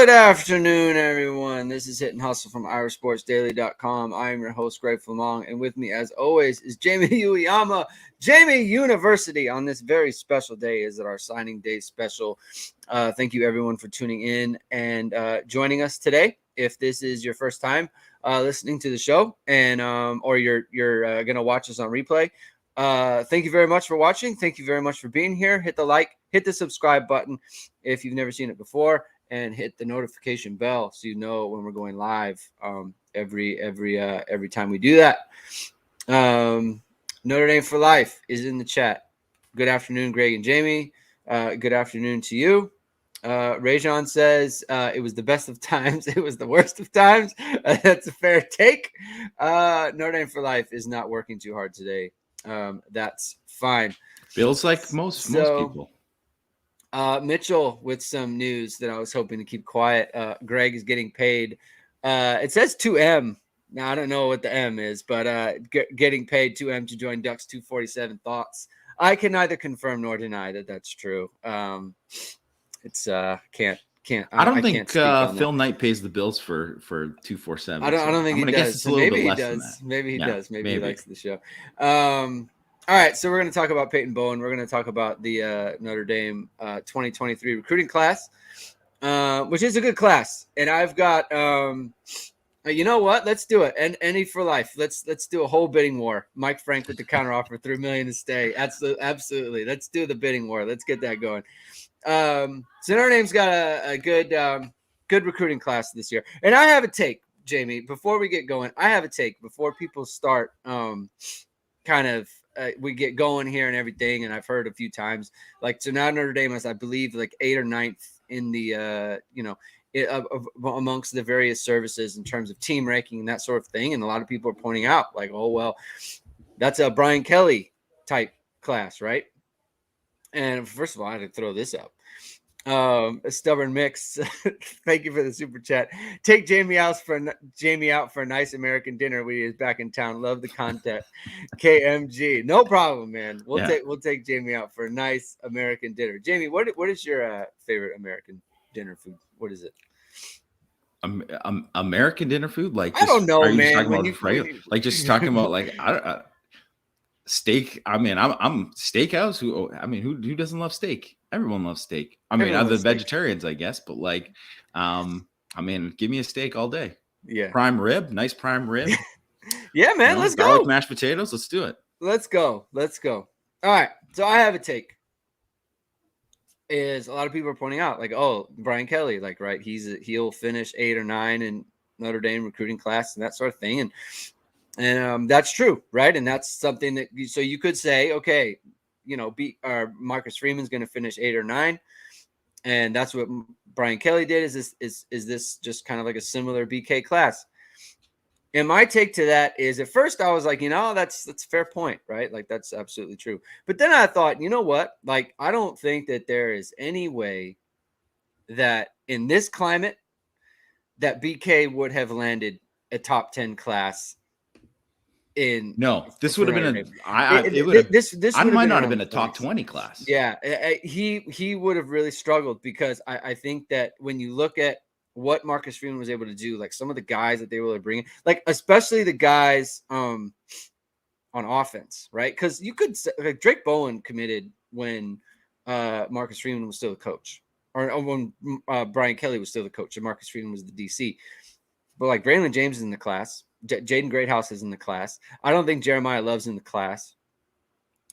Good afternoon, everyone. This is Hit and Hustle from IrishSportsDaily.com. I am your host, Greg Flammang, and with me, as always, is Jamie Uyeyama, Jamie University. On this very special day, is it our signing day special? Thank you, everyone, for tuning in and joining us today. If this is your first time listening to the show, and or you're going to watch us on replay, thank you very much for watching. Thank you very much for being here. Hit the like, hit the subscribe button if you've never seen it before, and hit the notification bell so you know when we're going live every time we do that. Notre Dame for Life is in the chat. Good afternoon, Greg and Jamie. Good afternoon to you. Rajon says it was the best of times. It was the worst of times. That's a fair take. Notre Dame for Life is not working too hard today. That's fine. Feels like most people. Mitchell with some news that I was hoping to keep quiet. Greg is getting paid. It says 2M. Now, I don't know what the M is, but getting paid 2M to join Ducks 247 Thoughts. I can neither confirm nor deny that that's true. It's can't. I don't think Phil Knight pays the bills for 247. I don't think he does. Guess it's a little bit less than that. Maybe he does. Maybe he likes the show. All right, so we're going to talk about Peyton Bowen. We're going to talk about the Notre Dame 2023 recruiting class, which is a good class. And I've got, you know what? Let's do it. And NE for life. Let's do a whole bidding war. Mike Frank with the counteroffer, $3 million to stay. Absolutely. Let's do the bidding war. Let's get that going. So Notre Dame's got a good recruiting class this year. And I have a take, Jamie, before we get going. I have a take before people start we get going here and everything, and I've heard a few times, like, so now Notre Dame is, I believe, like 8th or 9th in the, amongst the various services in terms of team ranking and that sort of thing. And a lot of people are pointing out, like, oh, well, that's a Brian Kelly type class, right? And first of all, I had to throw this up. A stubborn mix. Thank you for the super chat. Take Jamie out for a nice American dinner when he is back in town. Love the content. KMG, no problem, man. We'll take Jamie out for a nice American dinner. Jamie, what is your favorite American dinner food? What is it? American dinner food? Like, I don't know, man. Just talking about like steak. I mean, I'm steakhouse. Who doesn't love steak? Everyone loves steak. Other than vegetarians, I guess. But like, give me a steak all day. Yeah. Prime rib, nice prime rib. Yeah, man. Let's go. Garlic mashed potatoes. Let's do it. Let's go. All right. So I have a take. Is a lot of people are pointing out, like, oh, Brian Kelly, like, right? He'll finish 8 or 9 in Notre Dame recruiting class and that sort of thing, and that's true, right? And that's something that so you could say, okay, Marcus Freeman's going to finish 8 or 9, and that's what Brian Kelly did. Is this just kind of like a similar BK class? And my take to that is, at first I was like, that's a fair point, right? Like, that's absolutely true. But then I thought, you know what? Like, I don't think that there is any way that in this climate that BK would have landed a top 10 class. This would have been I might not have been a top 20 class. Yeah, he would have really struggled, because I think that when you look at what Marcus Freeman was able to do, like some of the guys that they were bringing, like especially the guys on offense, right? Because you could say, like, Drake Bowen committed when Marcus Freeman was still the coach, or when Brian Kelly was still the coach and Marcus Freeman was the DC. But like Braylon James is in the class. Jaden Greathouse is in the class. I don't think Jeremiah Love's in the class.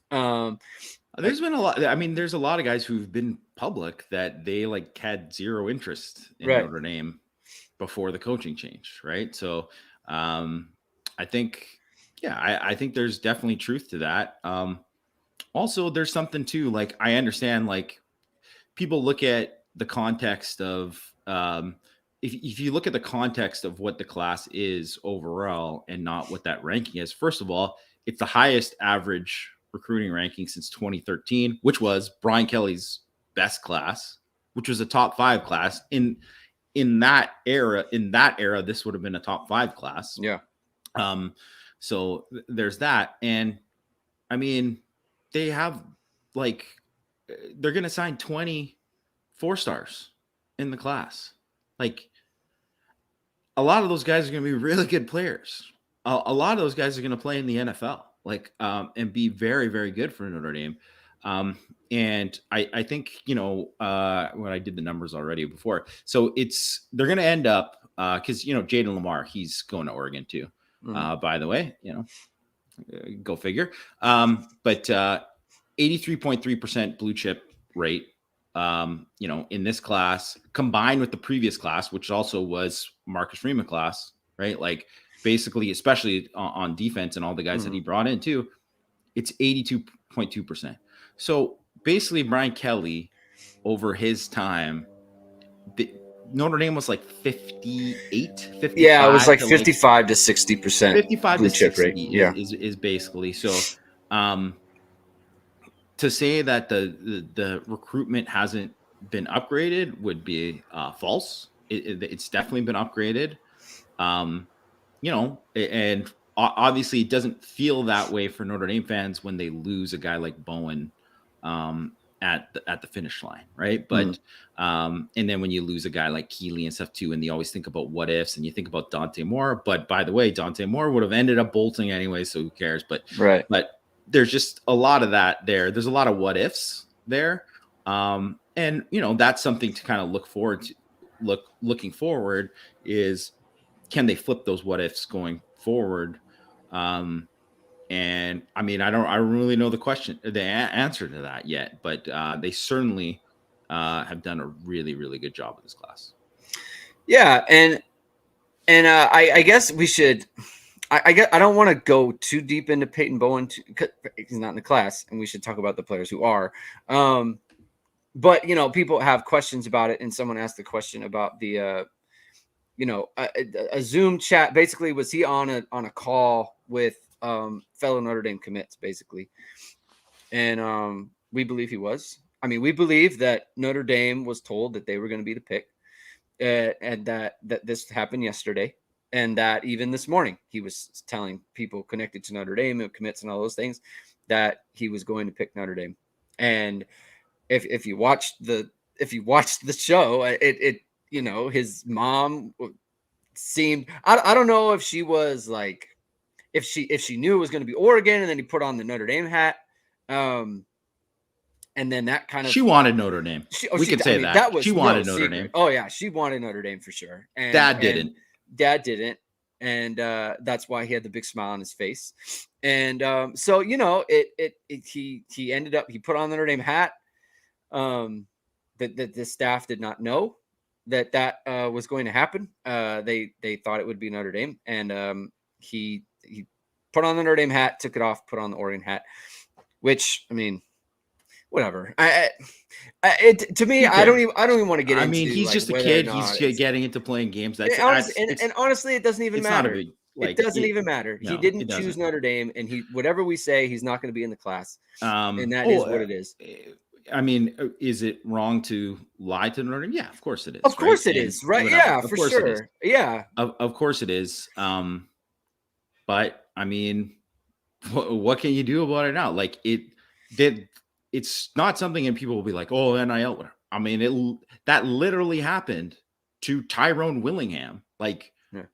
There's been a lot. There's a lot of guys who've been public that they like had zero interest in Notre Dame before the coaching change, right? So I think there's definitely truth to that. Also, there's something too, like, I understand, like, people look at the context of if you look at the context of what the class is overall and not what that ranking is. First of all, it's the highest average recruiting ranking since 2013, which was Brian Kelly's best class, which was a top 5 class. In that era, this would have been a top 5 class. Yeah. So there's that. And they have, like, they're going to sign 20 4-stars in the class. like a lot of those guys are going to be really good players. A lot of those guys are going to play in the NFL, and be very, very good for Notre Dame. And I think, when I did the numbers already before, so they're going to end up, because, Jaden Lamar, he's going to Oregon too, by the way, go figure. But 83.3% blue chip rate, in this class, combined with the previous class, which also was Marcus Freeman class, right? Like basically, especially on defense and all the guys that he brought in too, it's 82.2%. So basically Brian Kelly, over his time, Notre Dame was like 58, 55. Yeah, it was like 55 to 60%. 55 blue to chip 60 rate. Yeah. is basically. So to say that the recruitment hasn't been upgraded would be false. It's definitely been upgraded. And obviously it doesn't feel that way for Notre Dame fans when they lose a guy like Bowen at the finish line, right? But and then when you lose a guy like Keeley and stuff too, and you always think about what ifs, and you think about Dante Moore. But by the way, Dante Moore would have ended up bolting anyway, so who cares? But there's just a lot of that there. There's a lot of what ifs there, and that's something to kind of look forward to. Looking forward is, can they flip those what ifs going forward? And I mean, I don't really know the answer to that yet, but they certainly have done a really, really good job with this class. Yeah, and I guess we should. I don't want to go too deep into Peyton Bowen because he's not in the class, and we should talk about the players who are. But people have questions about it, and someone asked the question about the a Zoom chat. Basically, was he on a call with fellow Notre Dame commits, basically? And we believe he was. I mean, we believe that Notre Dame was told that they were going to be the pick, and that this happened yesterday, and that even this morning he was telling people connected to Notre Dame and commits and all those things that he was going to pick Notre Dame. And if you watched the show, it his mom seemed, I don't know if she was like, if she knew it was going to be Oregon, and then he put on the Notre Dame hat, and then that kind of, she wanted Notre Dame. We could say that was, she wanted Notre Dame. Oh yeah, she wanted Notre Dame for sure. And Dad didn't. And that's why he had the big smile on his face. And so he ended up, he put on the Notre Dame hat. That the staff did not know that was going to happen. They thought it would be Notre Dame, and he put on the Notre Dame hat, took it off, put on the Oregon hat, which, I mean, whatever. To me, I don't even want to get into. I mean, he's just a kid. He's getting into playing games. And honestly, it doesn't even matter. It doesn't even matter. No, he didn't choose Notre Dame, and whatever we say, he's not going to be in the class. And that is what it is. I mean, is it wrong to lie to Notre Dame? Yeah, of course it is. Of course it is, right? Yeah, for sure. Yeah, of course it is. But I mean, what can you do about it now? Like it's not something, and people will be like, "Oh, NIL." Whatever. I mean, that literally happened to Tyrone Willingham like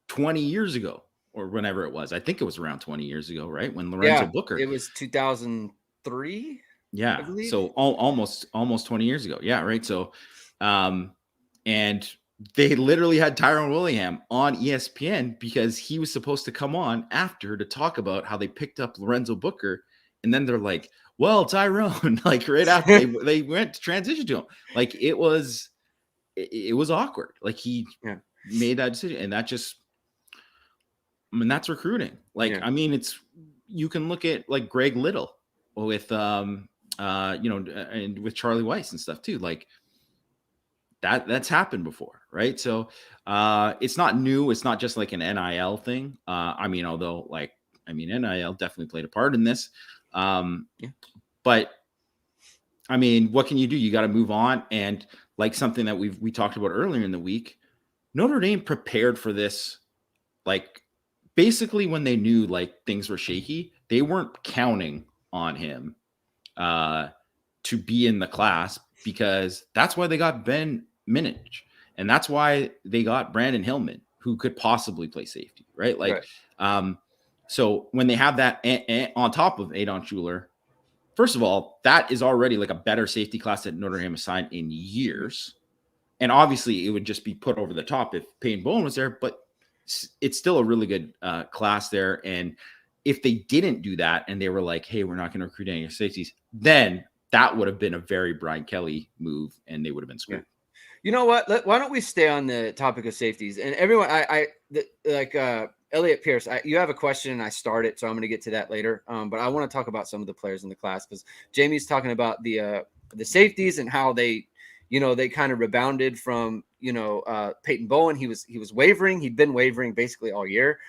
20 years ago, or whenever it was. I think it was around 20 years ago, right? When Lorenzo Booker. It was 2003. Yeah. So almost 20 years ago. Yeah. Right. So, and they literally had Tyrone Willingham on ESPN because he was supposed to come on after to talk about how they picked up Lorenzo Booker. And then they're like, well, Tyrone, like right after they went to transition to him, like it was awkward. Like he made that decision, and that's recruiting. Like, I mean, you can look at like Greg Little with, and with Charlie Weiss and stuff too. Like that's happened before. Right. So it's not new. It's not just like an NIL thing. I mean, although NIL definitely played a part in this. But I mean, what can you do? You got to move on. And like something that we talked about earlier in the week, Notre Dame prepared for this. Like basically when they knew like things were shaky, they weren't counting on him to be in the class, because that's why they got Ben Minich. And that's why they got Brandon Hillman, who could possibly play safety, right? Like, so when they have that on top of Adon Schuler, first of all, that is already like a better safety class that Notre Dame has signed in years. And obviously it would just be put over the top if Peyton Bowen was there, but it's still a really good class there. And if they didn't do that and they were like, hey, we're not going to recruit any safeties, then that would have been a very Brian Kelly move and they would have been screwed. Yeah. You know what? Why don't we stay on the topic of safeties? And everyone, Elliot Pierce, you have a question and I started, so I'm going to get to that later. But I want to talk about some of the players in the class because Jamie's talking about the safeties and how they kind of rebounded from, Peyton Bowen. He was wavering. He'd been wavering basically all year.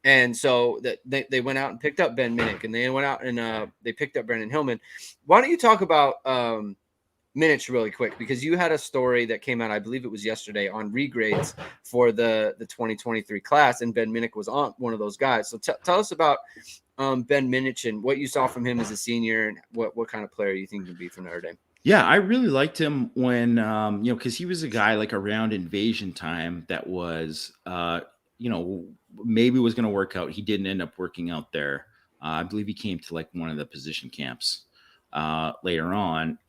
And so they went out and picked up Ben Minnick, and they went out and they picked up Brandon Hillman. Why don't you talk about Minnick really quick, because you had a story that came out, I believe it was yesterday, on regrades for the 2023 class, and Ben Minnick was on one of those guys. So tell us about Ben Minnick and what you saw from him as a senior, and what kind of player you think he can be for Notre Dame. Yeah, I really liked him when, because he was a guy like around invasion time that was, maybe was going to work out. He didn't end up working out there. I believe he came to like one of the position camps later on.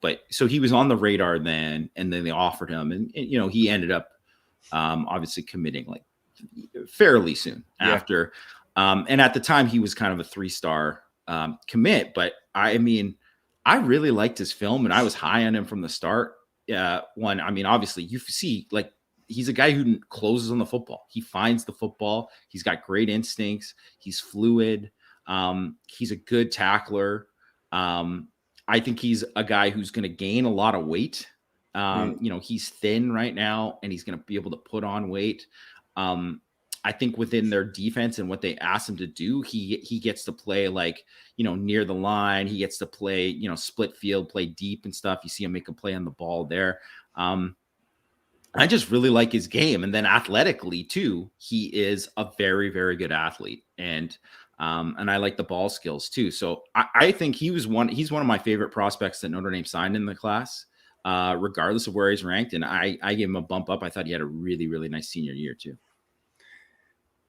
But so he was on the radar then, and then they offered him and he ended up obviously committing like fairly soon after. And at the time he was kind of a 3-star commit, but I really liked his film and I was high on him from the start. Obviously you see like he's a guy who closes on the football. He finds the football. He's got great instincts. He's fluid. He's a good tackler. I think he's a guy who's going to gain a lot of weight. He's thin right now and he's going to be able to put on weight. I think within their defense and what they asked him to do, he gets to play like, near the line. He gets to play, split field, play deep and stuff. You see him make a play on the ball there. I just really like his game. And then athletically too, he is a very, very good athlete. And I like the ball skills too. So I think he's one of my favorite prospects that Notre Dame signed in the class, regardless of where he's ranked. And I gave him a bump up. I thought he had a really, really nice senior year too.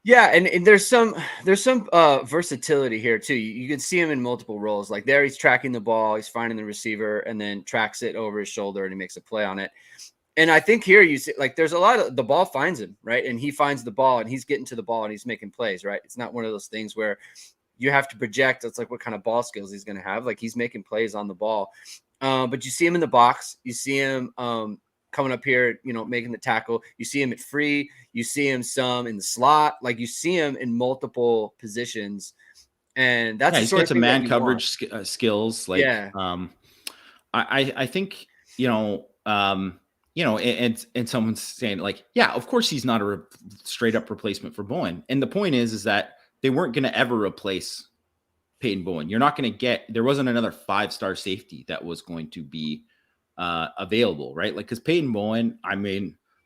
Yeah, and there's some versatility here too. You can see him in multiple roles. Like there, he's tracking the ball, he's finding the receiver, and then tracks it over his shoulder, and he makes a play on it. And I think here you see like there's a lot of the ball finds him, right? And he finds the ball, and he's getting to the ball, and he's making plays, right? It's not one of those things where you have to project. It's like what kind of ball skills he's going to have. Like he's making plays on the ball, but you see him in the box, you see him coming up here, making the tackle. You see him at free. You see him some in the slot. Like you see him in multiple positions, and that's he's got some man coverage skills. Like, I think and someone's saying like, yeah, of course he's not a straight up replacement for Bowen. And the point is that they weren't going to ever replace Peyton Bowen. You're not going to get. There wasn't another 5-star safety that was going to be available, right? Like, because Peyton Bowen,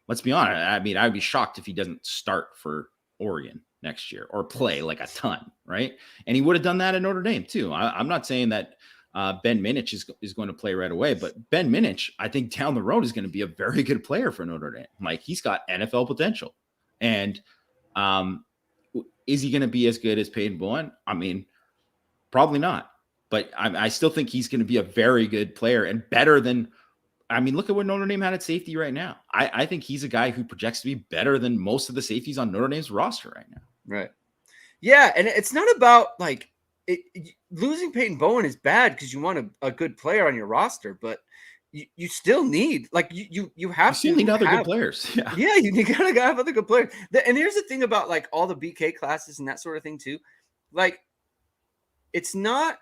let's be honest. I'd be shocked if he doesn't start for Oregon next year or play like a ton, right? And he would have done that at Notre Dame too. I'm not saying that Ben Minnick is going to play right away, but Ben Minnick, I think down the road is going to be a very good player for Notre Dame. Like he's got NFL potential, and is he going to be as good as Peyton Bowen? Probably not. But I still think he's going to be a very good player and better than. Look at what Notre Dame had at safety right now. I think he's a guy who projects to be better than most of the safeties on Notre Dame's roster right now. Right. Yeah, and it's not about like losing Peyton Bowen is bad because you want a good player on your roster, but you still need like you still need other good players. Yeah, you gotta have other good players. And here's the thing about like all the BK classes and that sort of thing too. Like it's not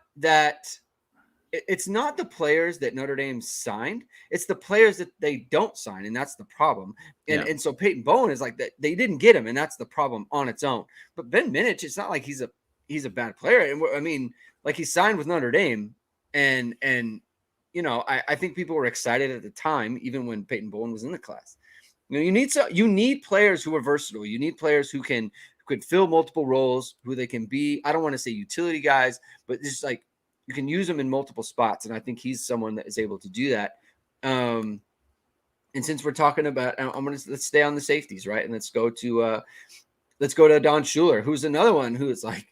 the players that Notre Dame signed. It's the players that they don't sign, and that's the problem. And so Peyton Bowen is like that. They didn't get him, and that's the problem on its own. But Ben Minnick, it's not like he's a bad player. And like he signed with Notre Dame, and I think people were excited at the time, even when Peyton Bowen was in the class. You need players who are versatile. You need players who could fill multiple roles, who they can be. I don't want to say utility guys, but just like. You can use him in multiple spots, and I think he's someone that is able to do that. And since we're talking about, let's stay on the safeties, right? And let's go to Don Schuler, who's another one who is like,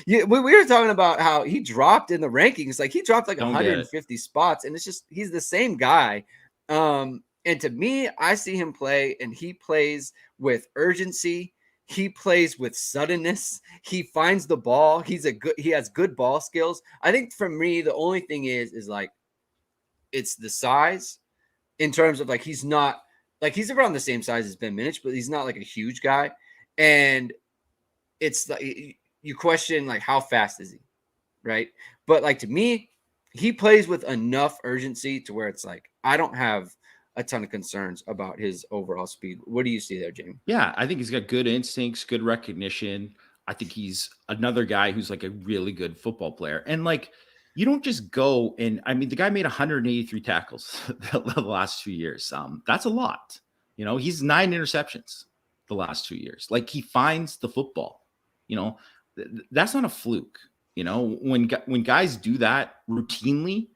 we were talking about how he dropped in the rankings. Like he dropped like 150 spots, and it's just, he's the same guy. And to me, I see him play, and he plays with urgency. He plays with suddenness. He finds the ball. He has good ball skills. I think for me, the only thing is like, it's the size in terms of like, he's not like, he's around the same size as Ben Minich, but he's not like a huge guy. And it's like, you question like, how fast is he? Right. But like, to me, he plays with enough urgency to where it's like, I don't have a ton of concerns about his overall speed. What do you see there, Jamie? Yeah, I think he's got good instincts, good recognition. I think he's another guy who's like a really good football player. And like, you don't just go and, I mean, the guy made 183 tackles the last 2 years. That's a lot. You know, he's 9 interceptions the last 2 years. Like, he finds the football. You know, that's not a fluke. You know, when guys do that routinely,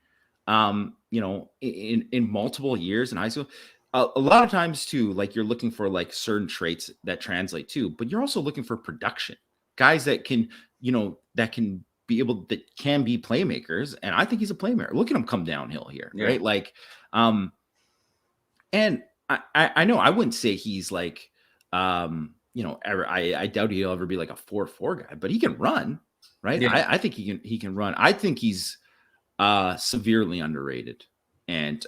you know, in multiple years in high school, a lot of times too, like, you're looking for like certain traits that translate too, but you're also looking for production, guys that can, you know, that can be playmakers. And I think he's a playmaker. Look at him come downhill here, right? Like, and I know I wouldn't say he's like, you know, I doubt he'll ever be like a 4.4 guy, but he can run, right? Yeah. I think he can run. I think he's severely underrated. And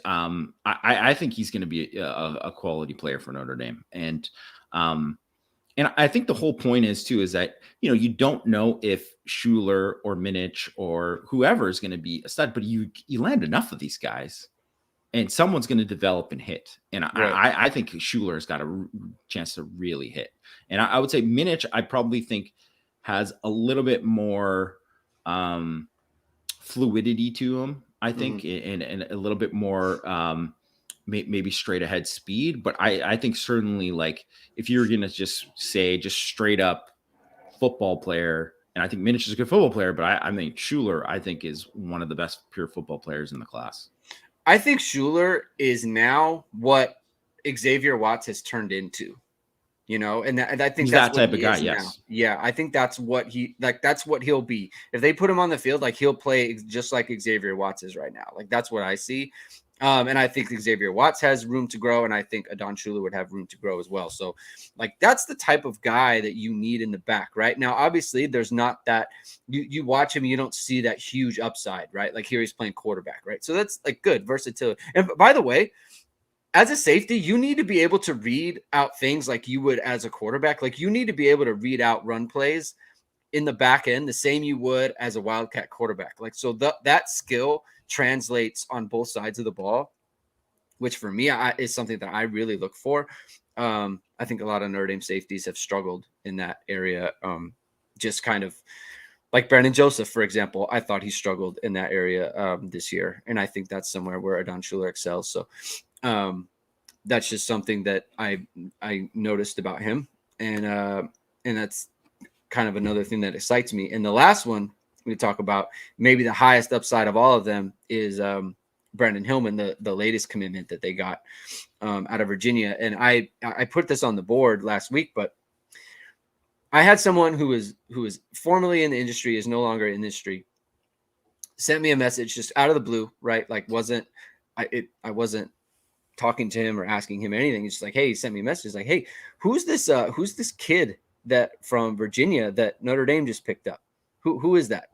I think he's going to be a quality player for Notre Dame. And I think the whole point is that, you know, you don't know if Schuler or Minich or whoever is going to be a stud, but you land enough of these guys and someone's going to develop and hit. And I think Schuler's got a chance to really hit. And I would say Minich, I probably think, has a little bit more fluidity to him, I think, and a little bit more maybe straight ahead speed. But I think certainly, like, if you're going to just say just straight up football player, and I think Minich is a good football player, but I mean, Schuler, I think, is one of the best pure football players in the class. I think Schuler is now what Xavier Watts has turned into, you know, and I think that's that type of guy. Yes. Now. Yeah. I think that's what that's what he'll be. If they put him on the field, like, he'll play just like Xavier Watts is right now. Like, that's what I see. And I think Xavier Watts has room to grow, and I think Don Schuler would have room to grow as well. So, like, that's the type of guy that you need in the back right now. Obviously, there's not that you watch him, you don't see that huge upside, right? Like, here he's playing quarterback, right? So that's like good versatility. And by the way, as a safety, you need to be able to read out things like you would as a quarterback. Like, you need to be able to read out run plays in the back end the same you would as a Wildcat quarterback. Like, so that skill translates on both sides of the ball, which for me is something that I really look for. I think a lot of Notre Dame safeties have struggled in that area. Just kind of like Brandon Joseph, for example. I thought he struggled in that area this year, and I think that's somewhere where Don Schuler excels. So that's just something that I noticed about him, and that's kind of another thing that excites me. And the last one we talk about, maybe the highest upside of all of them, is Brandon Hillman, the latest commitment that they got out of Virginia. And I put this on the board last week, but I had someone who was formerly in the industry, is no longer in the industry, sent me a message just out of the blue, right? Like, I wasn't talking to him or asking him anything. It's just like, hey, he sent me a message like, hey, who's this kid that from Virginia that Notre Dame just picked up? Who is that?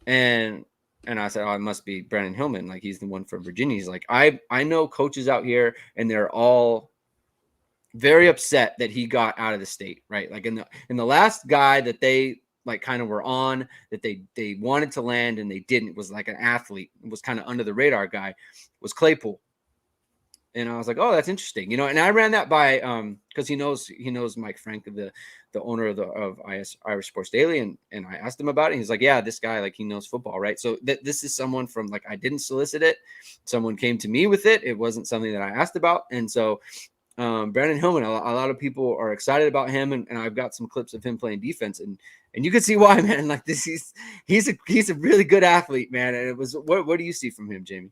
And I said, oh, it must be Brandon Hillman. Like, he's the one from Virginia. He's like, I know coaches out here, and they're all very upset that he got out of the state, right? Like, in the last guy that they like kind of were on, that they wanted to land and they didn't, was like an athlete, was kind of under the radar guy, was Claypool. And I was like, oh, that's interesting, you know. And I ran that by because he knows Mike Frank, the owner of Irish Sports Daily, and I asked him about it. He's like, yeah, this guy, like, he knows football, right? So this is someone from, like, I didn't solicit it. Someone came to me with it. It wasn't something that I asked about. And so Brandon Hillman, a lot of people are excited about him, and I've got some clips of him playing defense, and you can see why, man. Like, this, he's a really good athlete, man. And it was what do you see from him, Jamie?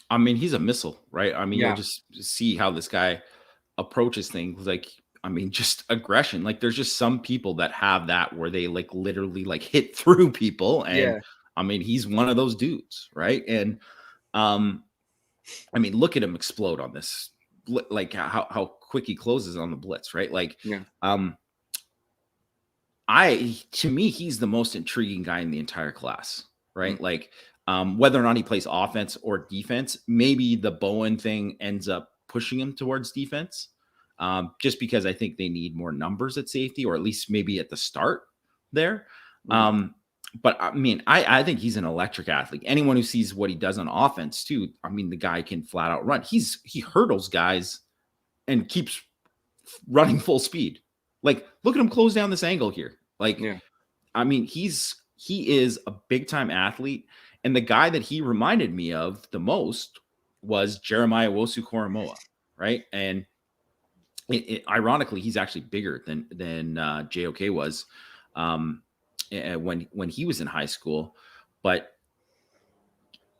I mean, he's a missile, right? I mean, you'll Yeah. just see how this guy approaches things. Like, I mean, just aggression. Like, there's just some people that have that where they like literally like hit through people. And Yeah. I mean, he's one of those dudes, right? And um, I mean, look at him explode on this, like how quick he closes on the blitz, right? Like, Yeah. um, to me, he's the most intriguing guy in the entire class, Mm. right? Like, whether or not he plays offense or defense, maybe the Bowen thing ends up pushing him towards defense, just because I think they need more numbers at safety, or at least maybe at the start there. Mm. Um, but I mean, I think he's an electric athlete. Anyone who sees what he does on offense too, I mean, the guy can flat out run. He hurdles guys and keeps running full speed. Like, look at him close down this angle here. Like, Yeah. I mean, he is a big time athlete, and the guy that he reminded me of the most was Jeremiah Wosu-Koromoa, right? And ironically, he's actually bigger than JOK was when he was in high school, but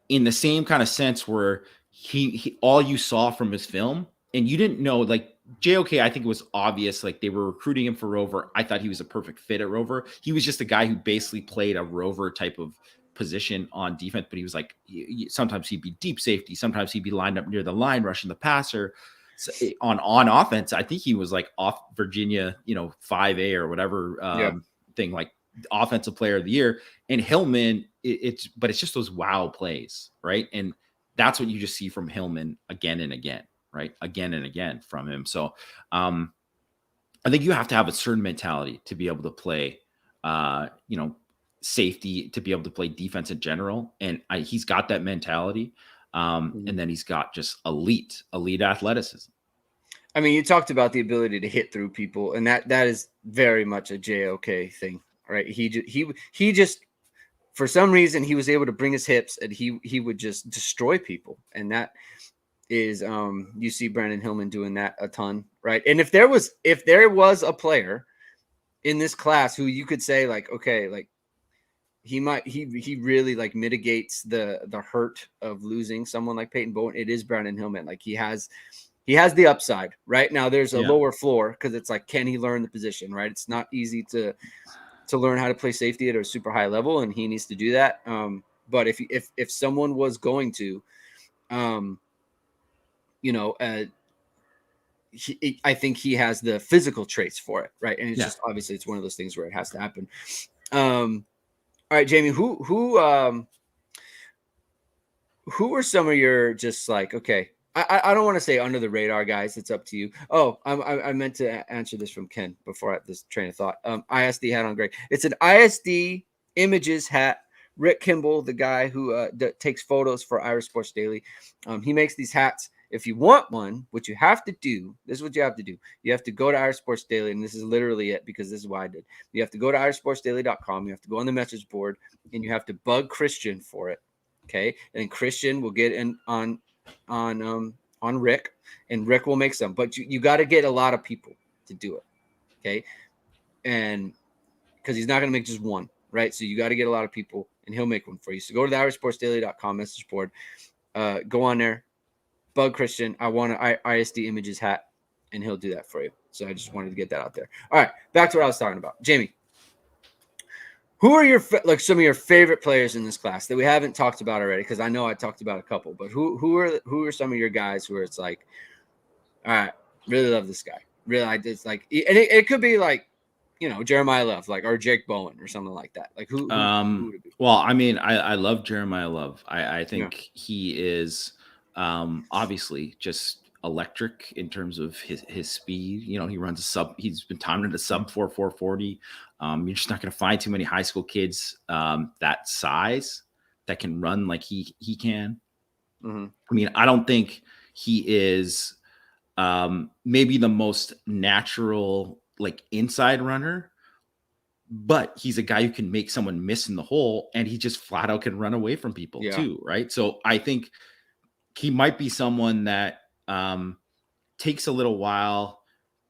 in the same kind of sense where he all you saw from his film and you didn't know, like JOK, I think it was obvious, like they were recruiting him for Rover. I thought he was a perfect fit at Rover. He was just a guy who basically played a Rover type of position on defense, but he was like, sometimes he'd be deep safety, sometimes he'd be lined up near the line rushing the passer. So on offense, I think he was like off Virginia, 5A or whatever thing, like offensive player of the year. And Hillman, it's just those wow plays, right? And that's what you just see from Hillman again and again, right? Again and again from him. So I think you have to have a certain mentality to be able to play, safety, to be able to play defense in general. And he's got that mentality. And then he's got just elite athleticism. I mean, you talked about the ability to hit through people, and that is very much a JOK thing, right? He just for some reason he was able to bring his hips, and he would just destroy people, and that is you see Brandon Hillman doing that a ton, right? And if there was a player in this class who you could say like, okay, like he really like mitigates the hurt of losing someone like Peyton Bowen, it is Brandon Hillman. Like he has the upside. Right now there's a lower floor because it's like, can he learn the position, right? It's not easy to learn how to play safety at a super high level, and he needs to do that. But if someone was going to I think he has the physical traits for it, right? And it's just obviously it's one of those things where it has to happen. All right, Jamie, who are some of your just like, okay, I don't want to say under the radar guys. It's up to you. Oh, I meant to answer this from Ken before I had this train of thought. ISD hat on Greg. It's an ISD Images hat. Rick Kimball, the guy who takes photos for Irish Sports Daily. He makes these hats. If you want one, what you have to do, this is what you have to do. You have to go to Irish Sports Daily, and this is literally it because this is what I did. You have to go to irishsportsdaily.com. You have to go on the message board, and you have to bug Christian for it. Okay, and Christian will get in on Rick, and Rick will make some. But you got to get a lot of people to do it. Okay, and because he's not going to make just one, right? So you got to get a lot of people, and he'll make one for you. So go to the irishsportsdaily.com message board. Go on there, bug Christian. I want an ISD Images hat, and he'll do that for you. So I just wanted to get that out there. All right, back to what I was talking about. Jamie, who are some of your favorite players in this class that we haven't talked about already? Because I know I talked about a couple, but who are some of your guys who are, it's like, all right, really love this guy. Really, it's like, and it could be like, Jeremiah Love, like, or Jake Bowen or something like that. Like who would it be? Well, I mean, I love Jeremiah Love. I think he is obviously just electric in terms of his speed. He runs he's been timed at a sub 4.40. You're just not going to find too many high school kids that size that can run like he can. Mm-hmm. I mean, I don't think he is maybe the most natural like inside runner, but he's a guy who can make someone miss in the hole, and he just flat out can run away from people too, right? So I think he might be someone that takes a little while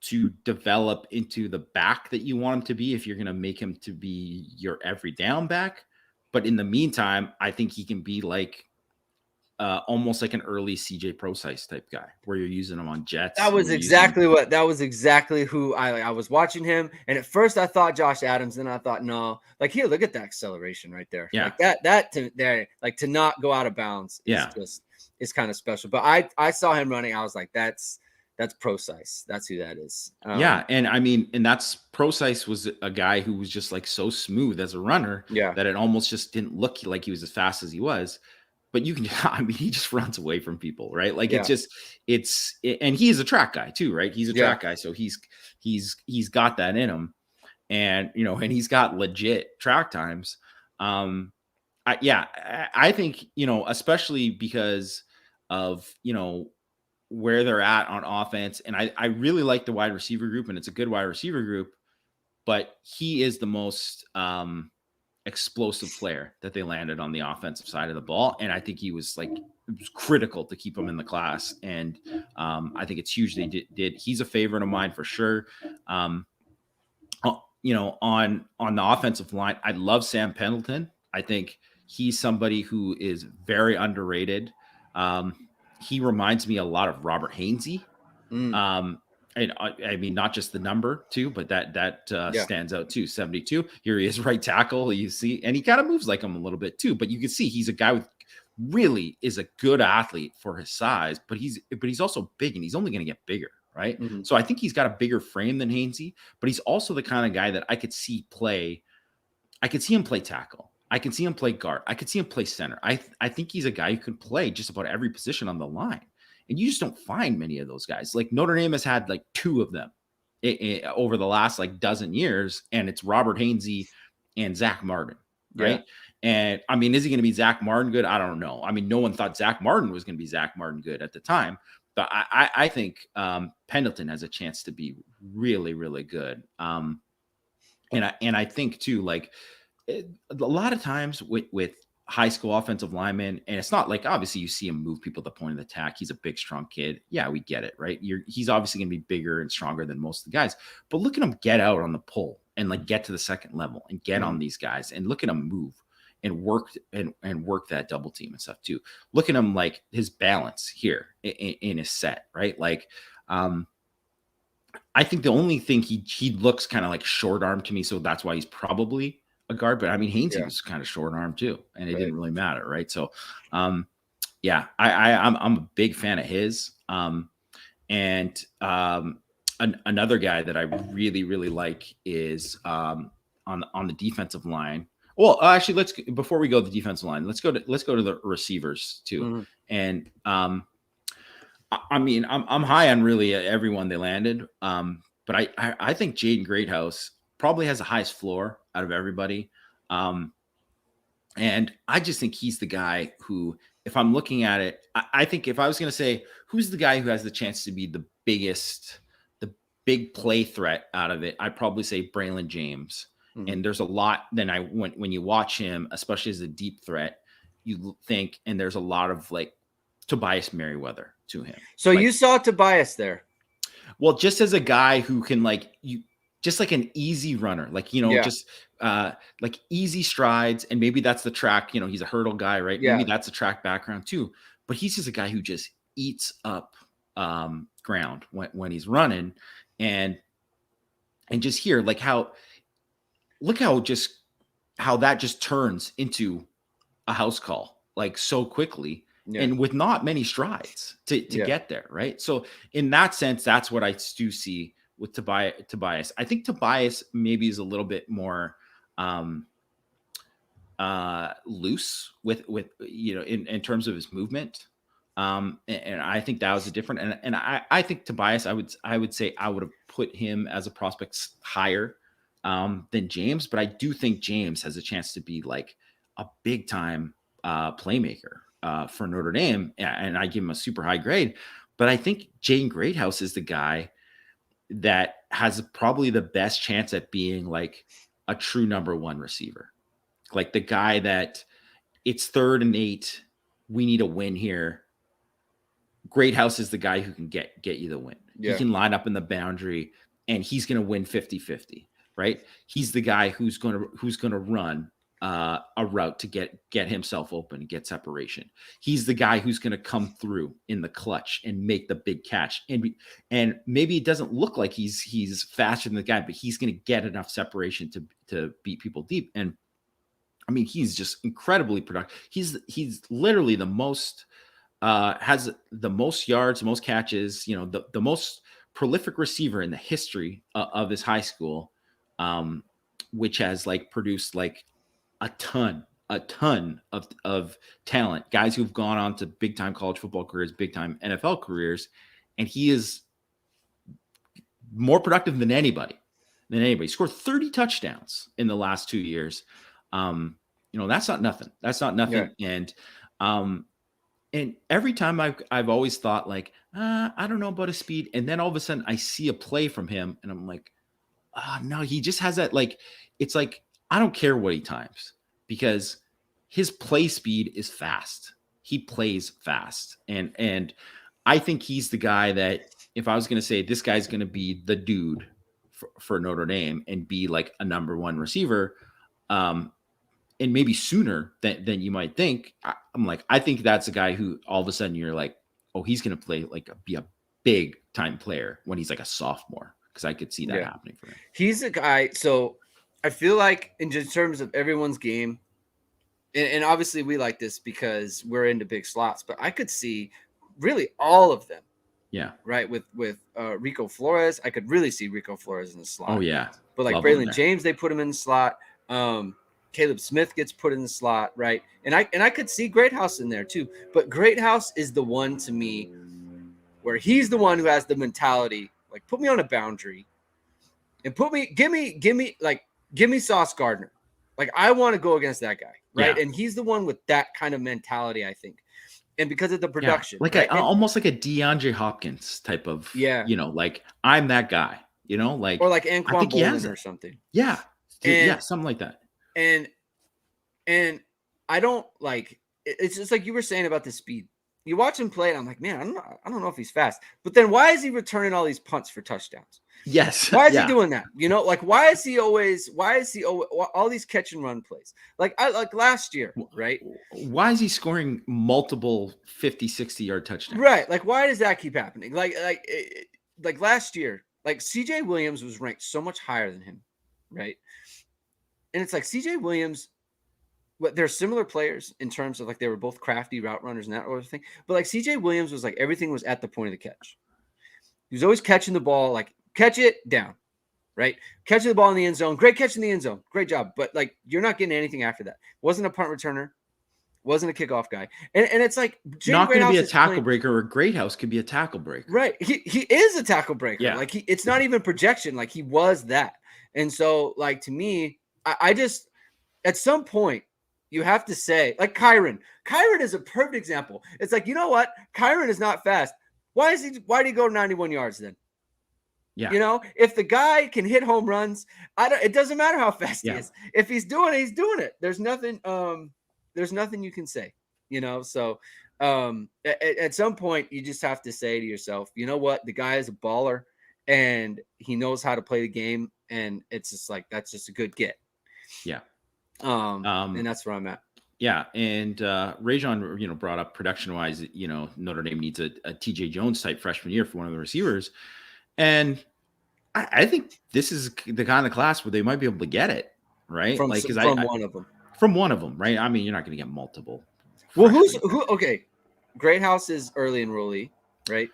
to develop into the back that you want him to be if you're going to make him to be your every down back. But in the meantime, I think he can be like almost like an early CJ Procise type guy, where you're using him on jets. That was exactly who I was watching him. And at first I thought Josh Adams, and I thought, no, like, here, look at that acceleration right there. Yeah. Like that to there, like, to not go out of bounds is kind of special. But I saw him running. I was like, that's Procise. That's who that is. Yeah. And I mean, and that's Procise was a guy who was just like so smooth as a runner that it almost just didn't look like he was as fast as he was. But you can, I mean, he just runs away from people, right? Like and he's a track guy too, right? He's a track guy. So he's got that in him, and, you know, and he's got legit track times. I think, you know, especially because of, you know, where they're at on offense. And I really like the wide receiver group, and it's a good wide receiver group, but he is the most, explosive player that they landed on the offensive side of the ball. And I think he was like, it was critical to keep him in the class. And I think it's huge they did. He's a favorite of mine for sure. You know, on the offensive line, I love Sam Pendleton. I think he's somebody who is very underrated. He reminds me a lot of Robert Hainsey. And I mean, not just the number too, but that stands out too. 72. Here he is, right tackle. You see, and he kind of moves like him a little bit too. But you can see he's a guy with really is a good athlete for his size. But he's also big, and he's only going to get bigger, right? So I think he's got a bigger frame than Hainsey, but he's also the kind of guy that I could see play. I could see him play tackle. I can see him play guard. I could see him play center. I think he's a guy who can play just about every position on the line. And you just don't find many of those guys. Like Notre Dame has had like two of them over the last like dozen years, and it's Robert Hainsey and Zach Martin, right? Yeah. And I mean, is he going to be Zach Martin good? I don't know. I mean, no one thought Zach Martin was going to be Zach Martin good at the time, but I think Pendleton has a chance to be really, really good. And I think too, like a lot of times with high school offensive lineman, and it's not like obviously you see him move people at the point of attack. He's a big, strong kid. Yeah, we get it, right? He's obviously going to be bigger and stronger than most of the guys, but look at him get out on the pull and like get to the second level and get on these guys, and look at him move and work that double team and stuff too. Look at him, like his balance here in his set, right? Like, I think the only thing he looks kind of like short arm to me, so that's why he's probably a guard. But I mean, Hainsey was kind of short arm too, and it didn't really matter, right? So, I'm a big fan of his. And another guy that I really, really like is on the defensive line. Well, actually, before we go to the defensive line, let's go to the receivers too. And I mean, I'm high on really everyone they landed. But I think Jaden Greathouse probably has the highest floor out of everybody. And I just think he's the guy who, if I'm looking at it, I think if I was going to say who's the guy who has the chance to be the big play threat out of it, I'd probably say Braylon James. And there's a lot then when you watch him, especially as a deep threat, you think, and there's a lot of like Tobias Merriweather to him. So like, you saw Tobias there. Well, just as a guy who can just like an easy runner, like, just like easy strides. And maybe that's the track, he's a hurdle guy, right? Yeah. Maybe that's a track background too, but he's just a guy who just eats up ground when he's running, and just here, like look how that just turns into a house call, like so quickly. Yeah. And with not many strides to get there, right? So in that sense, that's what I do see with Tobias. I think Tobias maybe is a little bit more loose with in terms of his movement. And I think that was a different. And I think Tobias, I would say I would have put him as a prospect higher than James, but I do think James has a chance to be like a big time playmaker for Notre Dame, and I give him a super high grade. But I think Jaden Greathouse is the guy that has probably the best chance at being like a true number one receiver, like the guy that it's 3rd and 8, we need a win here. Greathouse is the guy who can get you the win. Yeah. He can line up in the boundary, and he's going to win 50-50, right? He's the guy who's going to run a route to get himself open and get separation. He's the guy who's going to come through in the clutch and make the big catch. And maybe it doesn't look like he's faster than the guy, but he's going to get enough separation to beat people deep. And I mean, he's just incredibly productive. He's literally the most has the most yards, most catches, the most prolific receiver in the history of his high school, which has like produced like a ton of talent, guys who've gone on to big time college football careers, big time NFL careers. And he is more productive than anybody. He scored 30 touchdowns in the last 2 years. That's not nothing. Yeah. And every time I've always thought like, I don't know about his speed. And then all of a sudden I see a play from him and I'm like, no, he just has that, like, it's like, I don't care what he times because his play speed is fast. He plays fast. And I think he's the guy that if I was going to say this guy's going to be the dude for Notre Dame and be like a number one receiver, and maybe sooner than you might think, I think that's a guy who all of a sudden you're like, oh, he's going to play like be a big time player when he's like a sophomore. Cause I could see that happening for him. He's a guy. So I feel like in just terms of everyone's game, and obviously we like this because we're into big slots, but I could see really all of them. Yeah. Right. With Rico Flores, I could really see Rico Flores in the slot. Oh yeah. But like Braylon James, they put him in the slot. Caleb Smith gets put in the slot. Right. And I could see Greathouse in there too, but Greathouse is the one to me where he's the one who has the mentality. Like, put me on a boundary and give me Sauce Gardner. Like, I want to go against that guy. Right. Yeah. And he's the one with that kind of mentality, I think. And because of the production, like right? Almost like a DeAndre Hopkins type of, like I'm that guy, like, or like Anquan Boldin or something. Yeah. Yeah. Something like that. And I don't like, it's just like you were saying about the speed. You watch him play, and I'm like, man, I don't know if he's fast. But then why is he returning all these punts for touchdowns? Yes. Why is he doing that? Like why is he always all these catch and run plays? Like last year, right? Why is he scoring multiple 50, 60-yard touchdowns? Right. Like why does that keep happening? Like last year, like CJ Williams was ranked so much higher than him, right? And it's like CJ Williams, they're similar players in terms of like they were both crafty route runners and that sort of thing. But like CJ Williams was like everything was at the point of the catch. He was always catching the ball, like catch it down, right? Catching the ball in the end zone. Great catch in the end zone. Great job. But like you're not getting anything after that. Wasn't a punt returner. Wasn't a kickoff guy. And it's like not going to be a tackle breaker, or Greathouse could be a tackle breaker. Right. He is a tackle breaker. Yeah. Like it's not even projection. Like he was that. And so like to me, I just at some point you have to say, like Kyron is a perfect example. It's like, you know what? Kyron is not fast. Why did he go 91 yards then? Yeah. If the guy can hit home runs, it doesn't matter how fast he is. If he's doing it, he's doing it. There's nothing you can say, So at some point you just have to say to yourself, you know what? The guy is a baller and he knows how to play the game. And it's just like, that's just a good get. Yeah. And that's where I'm at. Yeah. And Rajon, brought up production wise, Notre Dame needs a TJ Jones type freshman year for one of the receivers. And I think this is the kind of class where they might be able to get it, right? From one of them. From one of them, right? I mean, you're not going to get multiple. Well, who? Okay. Greathouse is early enrollee, right?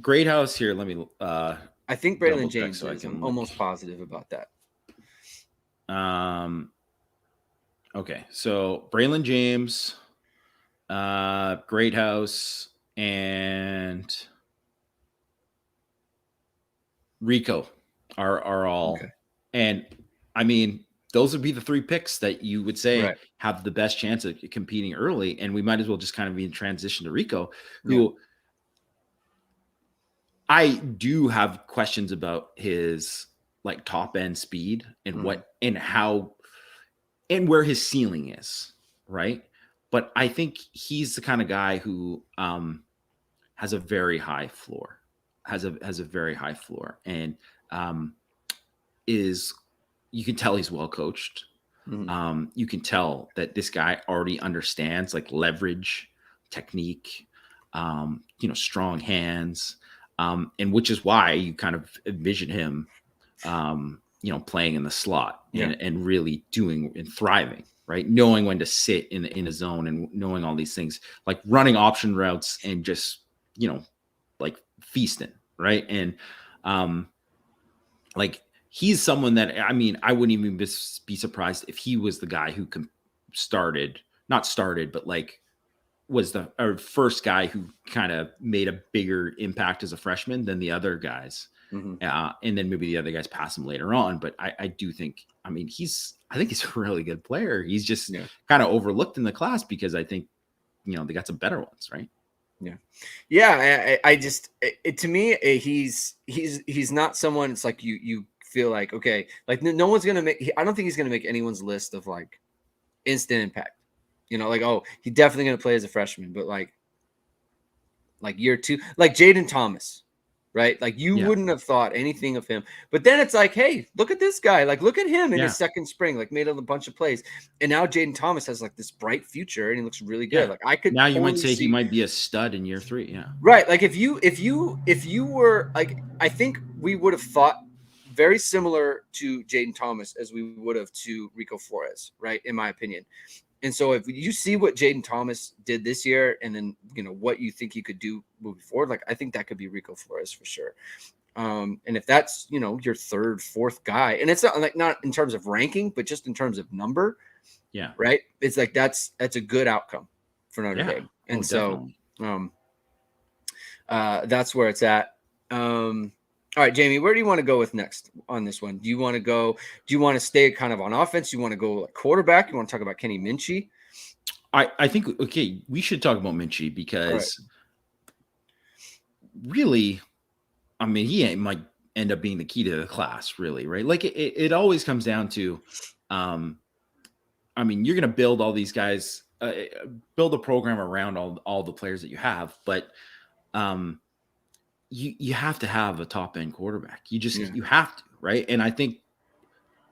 Greathouse here. Let me, I think Braylon James is. I'm almost positive about that. Okay, so Braylon James, Greathouse, and Rico are all, okay. And I mean, those would be the three picks that you would say have the best chance of competing early, and we might as well just kind of be in transition to Rico, who I do have questions about his like top end speed and how. And where his ceiling is, right? But I think he's the kind of guy who has a very high floor, has a very high floor, and you can tell he's well coached. You can tell that this guy already understands like leverage, technique, strong hands, and which is why you kind of envision him, playing in the slot and really doing and thriving, right? Knowing when to sit in a zone and knowing all these things, like running option routes and just, like feasting, right? And like he's someone that, I mean, I wouldn't even be surprised if he was the guy who not started, but like was our first guy who kind of made a bigger impact as a freshman than the other guys. And then maybe the other guys pass him later on. But I do think, I mean, I think he's a really good player. He's just kind of overlooked in the class because I think, they got some better ones, right? Yeah. I just, to me, he's not someone. It's like you feel like, okay, like no one's gonna make. I don't think he's gonna make anyone's list of like instant impact. Like, oh, he's definitely gonna play as a freshman, but like year two, like Jaden Thomas, right? Like you wouldn't have thought anything of him, but then it's like, hey, look at this guy. Like, look at him in his second spring, like made a bunch of plays, and now Jaden Thomas has like this bright future, and he looks really good. Like I could now you might say he might be a stud in year 3. Yeah, right. Like if you were like, I think we would have thought very similar to Jaden Thomas as we would have to Rico Flores, right? In my opinion. And so if you see what Jaden Thomas did this year and then, what you think he could do moving forward, like I think that could be Rico Flores for sure. And if that's, your third, fourth guy, and it's not in terms of ranking, but just in terms of number. Yeah. Right. It's like, that's a good outcome for Notre Dame. And that's where it's at. All right, Jamie, where do you want to go with next on this one? Do you want to stay kind of on offense? Do you want to go like quarterback? You want to talk about Kenny Minchie? I think, okay, we should talk about Minchie because really, I mean, he might end up being the key to the class, really, right? Like it always comes down to, I mean, you're going to build all these guys, build a program around all the players that you have, but you have to have a top end quarterback. You have to, right? And I think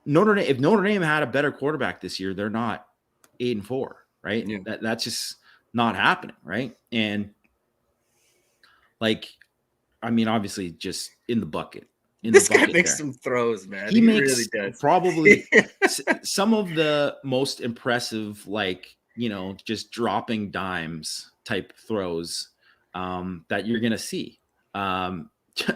if Notre Dame had a better quarterback this year, they're not 8-4, right? Yeah. That's just not happening, right? And like, I mean, obviously, just in the bucket. This guy makes some throws, man. He really does. Probably some of the most impressive, like, just dropping dimes type throws that you're gonna see.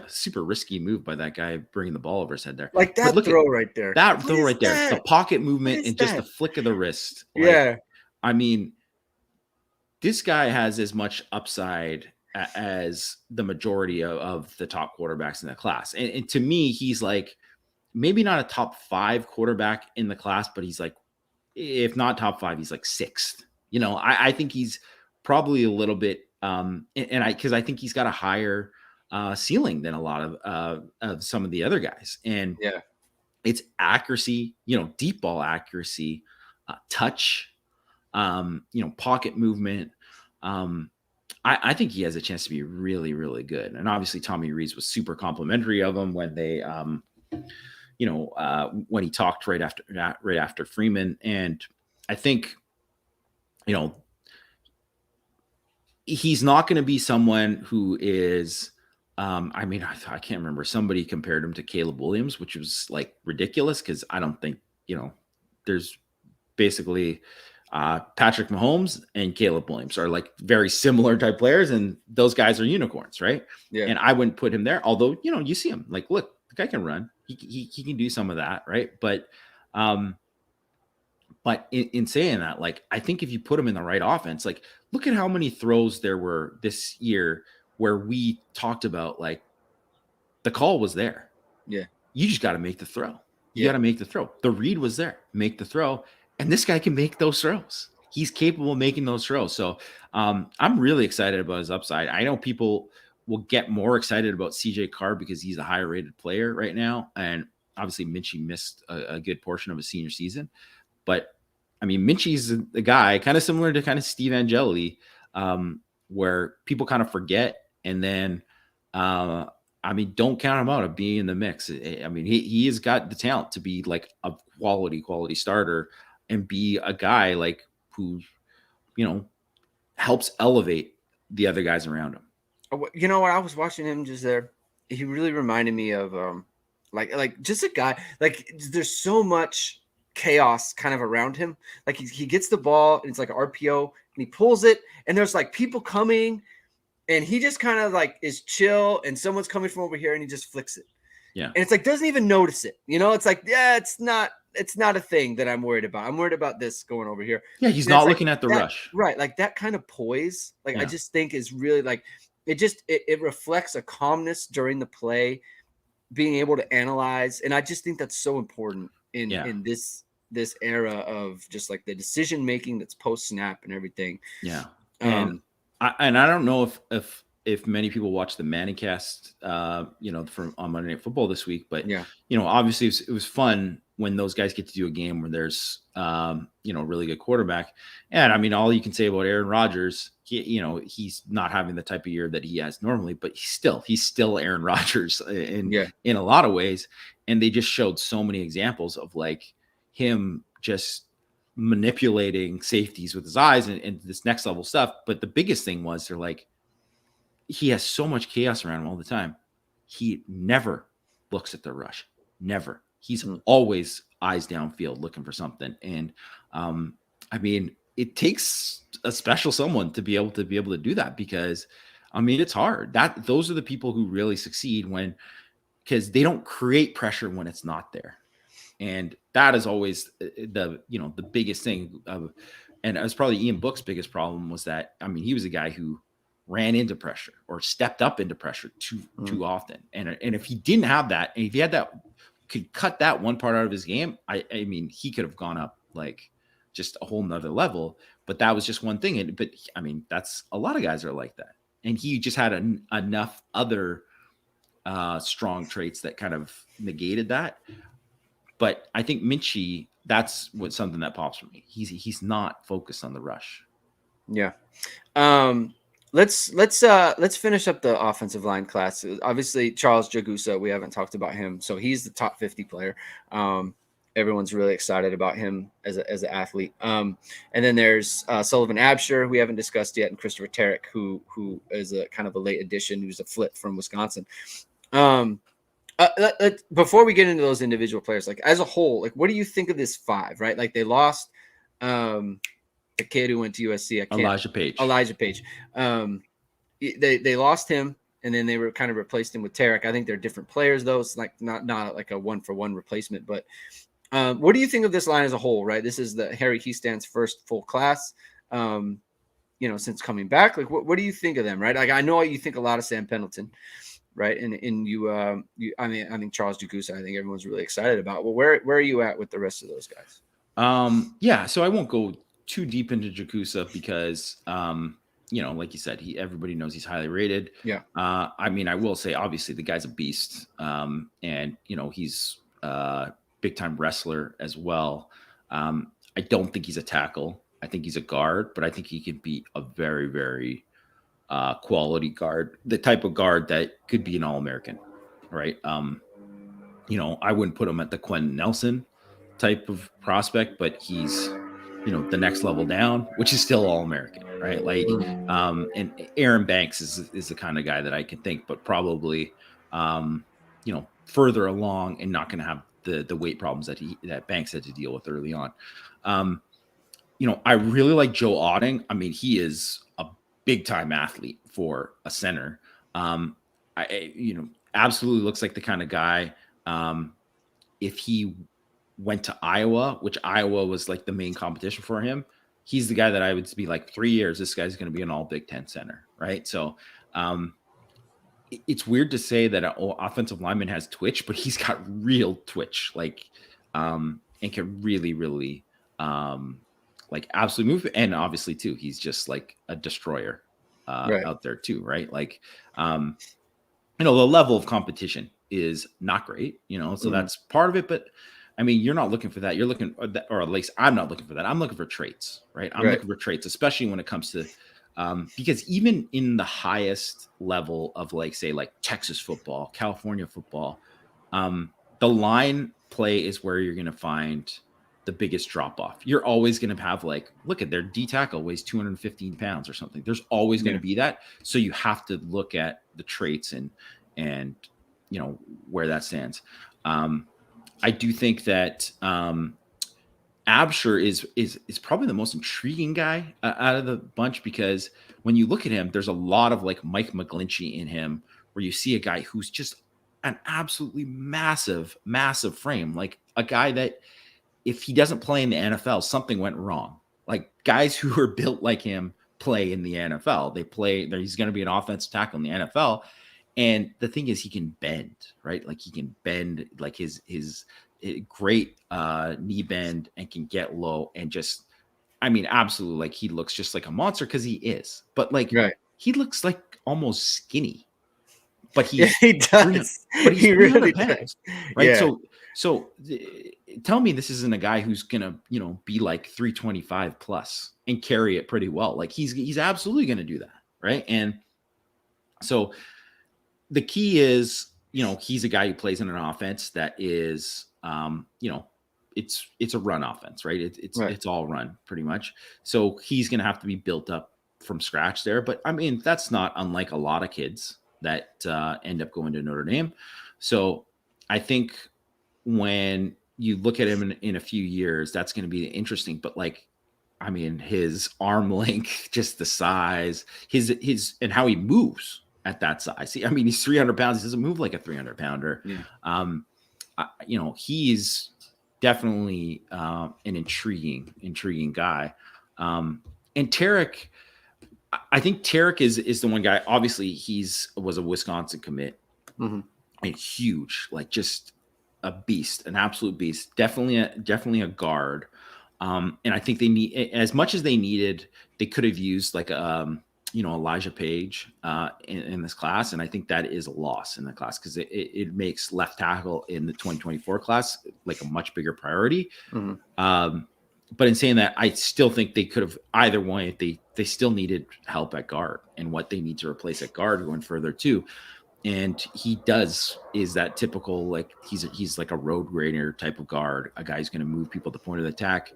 Super risky move by that guy bringing the ball over his head there. Like that throw right there. That throw right there. The pocket movement and just the flick of the wrist. Like, I mean, this guy has as much upside as the majority of the top quarterbacks in the class. And to me, he's like maybe not a top 5 quarterback in the class, but he's like, if not top 5, he's like 6th. I think he's probably a little bit because I think he's got a higher ceiling than a lot of some of the other guys. And it's accuracy, deep ball accuracy, touch, pocket movement. I think he has a chance to be really, really good. And obviously Tommy Rees was super complimentary of him when they, when he talked right after Freeman. And I think, he's not going to be someone who is, I mean, I can't remember. Somebody compared him to Caleb Williams, which was like ridiculous because I don't think, there's basically Patrick Mahomes and Caleb Williams are like very similar type players, and those guys are unicorns, right? Yeah. And I wouldn't put him there, although, you see him like, look, the guy can run. He can do some of that, right? But in saying that, like, I think if you put him in the right offense, like, look at how many throws there were this year where we talked about, like, the call was there. Yeah. You just got to make the throw. You got to make the throw. The read was there. Make the throw. And this guy can make those throws. He's capable of making those throws. So I'm really excited about his upside. I know people will get more excited about CJ Carr because he's a higher rated player right now. And obviously Minchie missed a good portion of his senior season. But I mean, Minchie's a guy kind of similar to kind of Steve Angeli, where people kind of forget. And then, I mean, don't count him out of being in the mix. I mean, he has got the talent to be like a quality starter. and be a guy like who, helps elevate the other guys around him. You know what? I was watching him just there. He really reminded me of like just a guy. Like there's so much chaos kind of around him. Like he gets the ball and it's like an RPO and he pulls it and there's like people coming and he just kind of like is chill and someone's coming from over here and he just flicks it. Yeah. And it's like doesn't even notice it. It's like, yeah, it's not a thing that I'm worried about. I'm worried about this going over here. Yeah, he's not looking at the rush. Right. Like that kind of poise, like I just think is really like it reflects a calmness during the play, being able to analyze. And I just think that's so important in this era of just like the decision making that's post snap and everything. Yeah. And I don't know if many people watch the Manningcast, on Monday Night Football this week, but obviously it was fun when those guys get to do a game where there's, a really good quarterback. And I mean, all you can say about Aaron Rodgers, he's not having the type of year that he has normally, but he's still Aaron Rodgers in a lot of ways. And they just showed so many examples of like him just manipulating safeties with his eyes and this next level stuff. But the biggest thing was they're like, he has so much chaos around him all the time. He never looks at the rush. Never. He's always eyes downfield looking for something. And I mean, it takes a special someone to be able to do that because I mean, it's hard. Those are the people who really succeed because they don't create pressure when it's not there. And that is always the biggest thing and it was probably Ian Book's biggest problem was that, I mean, he was a guy who ran into pressure or stepped up into pressure too often. And if he didn't have that, and if he had that, could cut that one part out of his game, I mean, he could have gone up like just a whole nother level, but that was just one thing. But I mean, that's a lot of guys are like that. And he just had enough other strong traits that kind of negated that. But I think Minchie, that's something that pops for me. He's not focused on the rush. Yeah. Let's finish up the offensive line class. Obviously, Charles Jagusa, we haven't talked about him, so he's the top 50 player. Everyone's really excited about him as an athlete. And then there's Sullivan Absher, we haven't discussed yet, and Christopher Tarek, who is a kind of a late addition, who's a flip from Wisconsin. Before we get into those individual players, like as a whole, like what do you think of this five? Right, like they lost. The kid who went to USC, Elijah Page. They lost him, and then they were kind of replaced him with Tarek. I think they're different players, though. It's like not like a 1-for-1 replacement. But what do you think of this line as a whole? Right, this is the Harry Hiestan's first full class. Since coming back, like what do you think of them? Right, like I know you think a lot of Sam Pendleton, right? And I think Charles Jagusa, I think everyone's really excited about. Well, where are you at with the rest of those guys? So I won't go too deep into Jagusa because, like you said, everybody knows he's highly rated. Yeah. I mean, I will say, obviously, the guy's a beast, and he's a big time wrestler as well. I don't think he's a tackle. I think he's a guard, but I think he could be a very, very quality guard, the type of guard that could be an All-American, right? I wouldn't put him at the Quentin Nelson type of prospect, but he's the next level down, which is still All-American, right? Like, and Aaron Banks is the kind of guy that I can think, but probably, further along and not going to have the weight problems that Banks had to deal with early on. I really like Joe Otting. I mean, he is a big time athlete for a center. Absolutely looks like the kind of guy, if he went to Iowa, which Iowa was like the main competition for him, he's the guy that I would be like 3 years, this guy's going to be an all Big Ten center. Right. So it's weird to say that an offensive lineman has twitch, but he's got real twitch, like, and can really, really, like absolutely move. And obviously too, he's just like a destroyer out there too. Right. Like, the level of competition is not great, so that's part of it, but I mean, you're not looking for that. You're looking, or at least I'm not looking for that. I'm looking for traits, right? I'm looking for traits, especially when it comes to, because even in the highest level of say Texas football, California football, the line play is where you're going to find the biggest drop off. You're always going to have like, look at their D tackle weighs 215 pounds or something. There's always going to be that. So you have to look at the traits and you know, where that stands. I do think that Absher is probably the most intriguing guy out of the bunch, because when you look at him, there's a lot of like Mike McGlinchey in him, where you see a guy who's just an absolutely massive frame, like a guy that if he doesn't play in the NFL, something went wrong. Like guys who are built like him play in the NFL. He's going to be an offensive tackle in the NFL. And the thing is, he can bend, right? Like he can bend, like his great knee bend, and can get low, and just, I mean, absolutely, like he looks just like a monster, because he is. But like he looks like almost skinny. But he does. But he's he really pounds, does. right? Yeah. So tell me this isn't a guy who's gonna, you know, be like 325 plus and carry it pretty well. Like he's absolutely gonna do that, right? And so the key is, you know, he's a guy who plays in an offense that is, you know, it's a run offense, right? It's all run pretty much. So he's gonna have to be built up from scratch there. But I mean, that's not unlike a lot of kids that end up going to Notre Dame. So I think when you look at him in a few years, that's going to be interesting. But like, I mean, his arm length, just the size, his and how he moves at that size. See, I mean, he's 300 pounds. He doesn't move like a 300 pounder. Yeah. You know, he's definitely an intriguing guy. And Tarek, I think Tarek is the one guy. Obviously, was a Wisconsin commit, and huge, like just a beast, an absolute beast. Definitely a guard. And I think they need, as much as they needed, they could have used like you know, Elijah Page in this class, and I think that is a loss in the class, because it makes left tackle in the 2024 class like a much bigger priority. But in saying that, I still think they could have either way. They still needed help at guard, and what they need to replace at guard going further too. And he is that typical, like he's like a road grader type of guard, a guy who's going to move people to the point of the attack.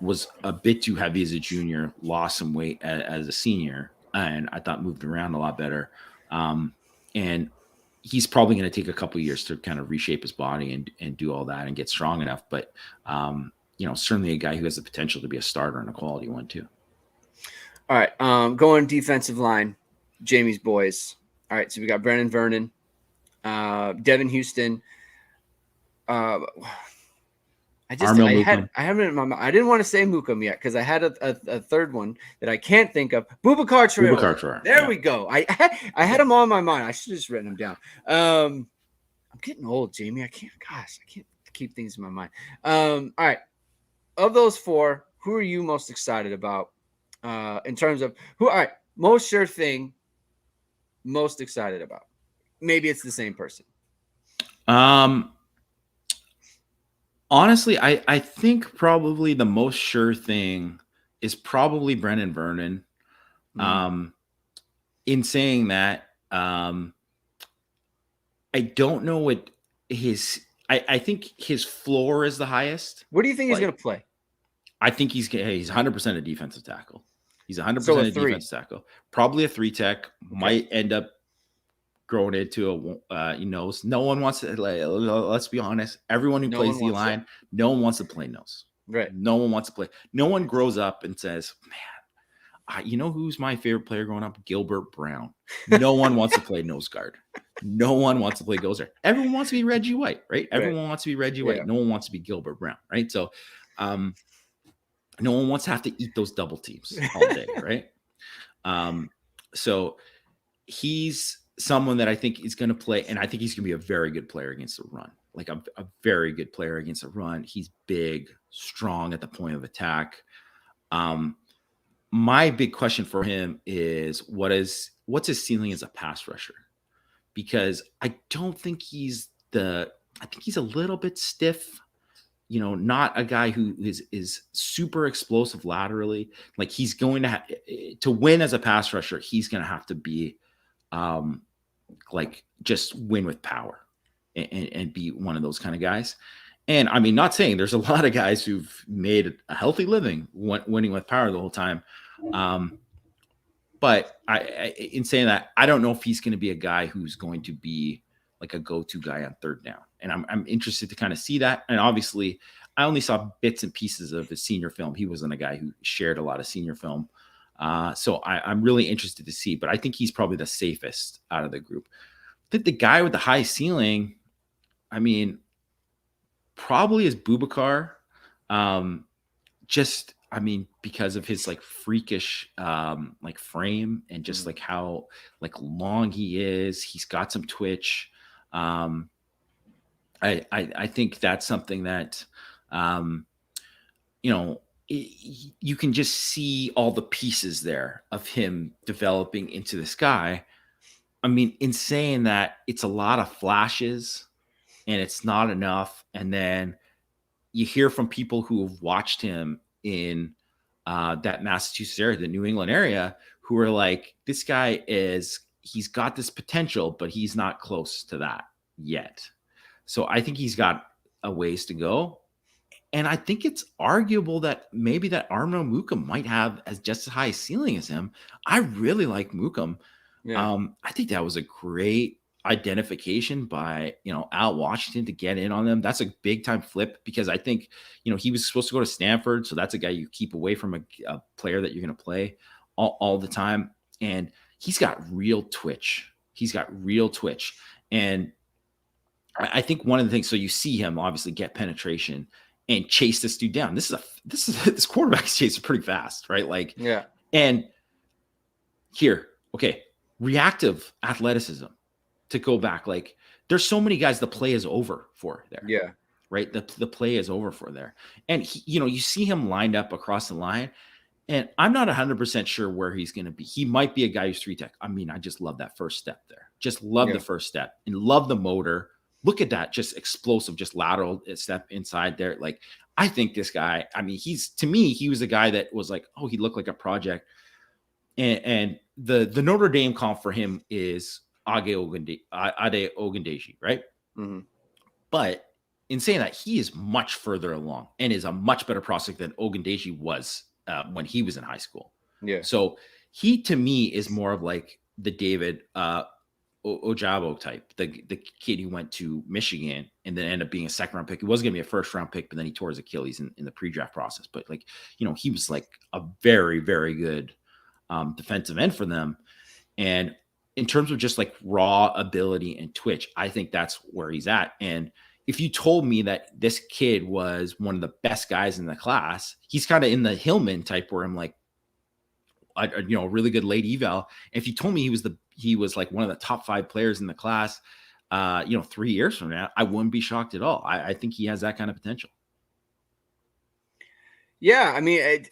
Was a bit too heavy as a junior, lost some weight as a senior, and I thought moved around a lot better. And he's probably going to take a couple of years to kind of reshape his body and do all that and get strong enough. But you know, certainly a guy who has the potential to be a starter and a quality one too. All right. Going defensive line, Jamie's boys. All right. So we got Brennan Vernon, Devin Houston. I have it in my mind. I didn't want to say Mukum yet, because I had a third one that I can't think of. Boubacar Traore. There we go. I had them all in my mind. I should have just written them down. I'm getting old, Jamie. I can't keep things in my mind. All right. Of those four, who are you most excited about in terms of who? All right, most sure thing, most excited about. Maybe it's the same person. Honestly, I think probably the most sure thing is probably Brennan Vernon. In saying that, I don't know what I think his floor is the highest. What do you think he's going to play? I think he's 100% a defensive tackle. He's 100% a defensive tackle. Probably a 3-tech. Okay. Might end up growing into a nose. No one wants to. Let's be honest. Everyone who plays D line, no one wants to play nose. Right. No one wants to play. No one grows up and says, "Man, you know who's my favorite player growing up? Gilbert Brown." No one wants to play nose guard. No one wants to play nose guard. Everyone wants to be Reggie White, right? Everyone wants to be Reggie White. No one wants to be Gilbert Brown, right? So, no one wants to have to eat those double teams all day, right? So he's someone that I think is going to play, and I think he's going to be a very good player against the run, like a very good player against the run. He's big, strong at the point of attack. My big question for him is what's his ceiling as a pass rusher? Because I don't think I think he's a little bit stiff. You know, not a guy who is super explosive laterally. Like he's going to win as a pass rusher, he's going to have to be like just win with power and be one of those kind of guys. And I mean, not saying there's a lot of guys who've made a healthy living winning with power the whole time. But in saying that, I don't know if he's going to be a guy who's going to be like a go-to guy on third down. And I'm interested to kind of see that. And obviously, I only saw bits and pieces of his senior film. He wasn't a guy who shared a lot of senior film. So I'm really interested to see. But I think he's probably the safest out of the group. I think the guy with the high ceiling, I mean, probably is Boubacar. Because of his like freakish like frame and just like how like long he is. He's got some twitch. I think that's something that you can just see all the pieces there of him developing into this guy. I mean, in saying that, it's a lot of flashes and it's not enough. And then you hear from people who have watched him in that Massachusetts area, the New England area, who are like, this guy he's got this potential, but he's not close to that yet. So I think he's got a ways to go. And I think it's arguable that maybe that Arno Mukum might have just as high a ceiling as him. I really like Mukum. Yeah. I think that was a great identification by Al Washington to get in on them. That's a big time flip, because I think he was supposed to go to Stanford, so that's a guy you keep away from a player that you're going to play all the time. And he's got real twitch. And I think one of the things, so you see him obviously get penetration and chase this dude down. This quarterback's chase is pretty fast, right? Like, yeah. And here, okay, reactive athleticism. To go back, like, there's so many guys the play is over for there. Yeah. Right. The play is over for there. And you see him lined up across the line, and I'm not 100% sure where he's going to be. He might be a guy who's 3-tech. I mean, I just love that first step there. Just love the first step and love the motor. Look at that. Just explosive, just lateral step inside there. Like, I think this guy, I mean, to me, he was a guy that was like, oh, he looked like a project. And the Notre Dame comp for him is Ade Ogundeji, right? Mm-hmm. But in saying that, he is much further along and is a much better prospect than Ogundeji was when he was in high school. Yeah. So he, to me, is more of like the David Ojabo type, the kid who went to Michigan and then ended up being a second-round pick. He was going to be a first-round pick, but then he tore his Achilles in the pre-draft process. But like, he was like a very, very good defensive end for them. And in terms of just like raw ability and twitch, I think that's where he's at. And if you told me that this kid was one of the best guys in the class, he's kind of in the Hillman type where I'm like, a really good late eval. If you told me he was like one of the top 5 players in the class, 3 years from now, I wouldn't be shocked at all. I think he has that kind of potential. Yeah. I mean,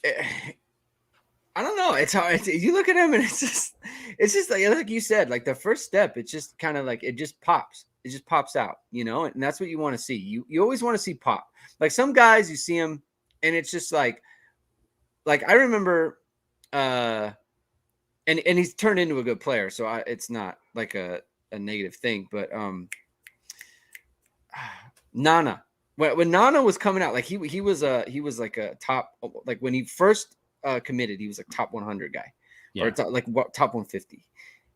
I don't know. It's hard. You look at him and it's just like you said, like the first step, it's just kind of like, it just pops. It just pops out, and that's what you want to see. You always want to see pop. Like some guys, you see them and it's just like I remember, and he's turned into a good player. So it's not like a negative thing, but, Nana, when Nana was coming out, like he was like a top, like when he first committed, he was like top 100 guy, or top 150.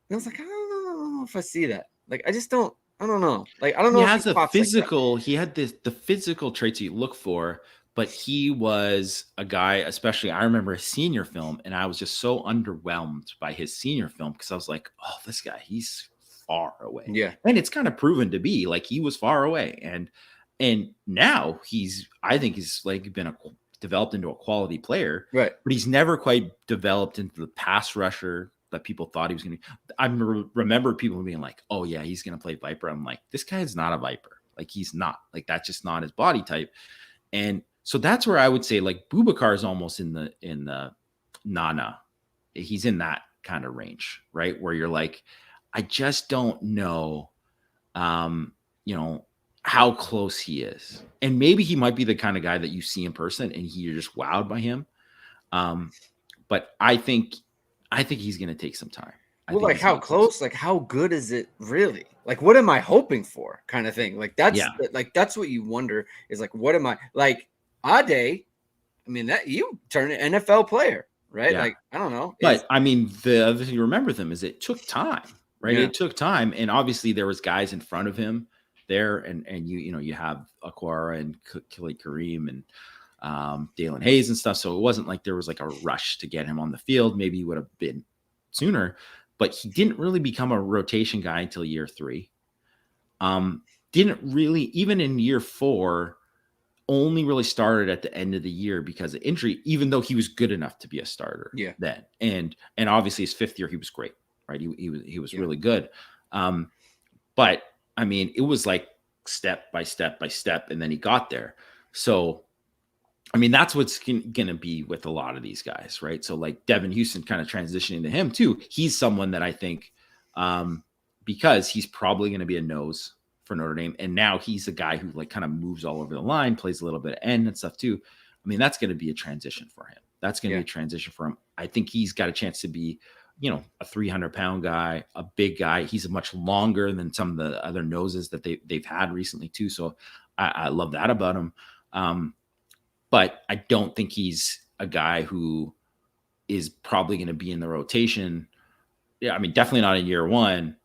And I was like, I don't know if I see that. Like, I don't know. Like, I don't know. He has a physical. He had the physical traits you look for, but he was a guy. Especially, I remember his senior film, and I was just so underwhelmed by his senior film because I was like, oh, this guy, he's far away. Yeah, and it's kind of proven to be like he was far away, and now I think he's like been developed into a quality player, right? But he's never quite developed into the pass rusher that people thought he was going to. I remember people being like, "Oh yeah, he's going to play Viper." I'm like, this guy is not a Viper. Like, he's not. Like, that's just not his body type. And so that's where I would say like Boubacar is almost in the Nana. He's in that kind of range, right? Where you're like, I just don't know, how close he is. And maybe he might be the kind of guy that you see in person and you're just wowed by him. But I think he's going to take some time. Well, like how close, like how good is it really? Like, what am I hoping for, kind of thing? Like that's what you wonder is like, what am I like? Ade, I mean, that you turn an NFL player, right? Yeah. Like, I don't know. But I mean, the other thing you remember with him is it took time, right? Yeah. It took time, and obviously there was guys in front of him there, and you have Aquara and Khalid Kareem and Dalen Hayes and stuff. So it wasn't like there was like a rush to get him on the field. Maybe he would have been sooner, but he didn't really become a rotation guy until year 3. Didn't really, even in year 4, only really started at the end of the year because of injury, even though he was good enough to be a starter then. And obviously his 5th year, he was great, right? He was really good. But I mean, it was like step by step by step, and then he got there. So, I mean, that's what's going to be with a lot of these guys, right? So like Devin Houston kind of transitioning to him too. He's someone that I think, because he's probably going to be a nose for Notre Dame, and now he's a guy who like kind of moves all over the line, plays a little bit of end and stuff too. I mean, that's going to be a transition for him. That's going to be a transition for him. I think he's got a chance to be, a 300-pound guy, a big guy. He's much longer than some of the other noses that they've had recently too. So I love that about him. But I don't think he's a guy who is probably going to be in the rotation. Yeah, I mean, definitely not in year 1.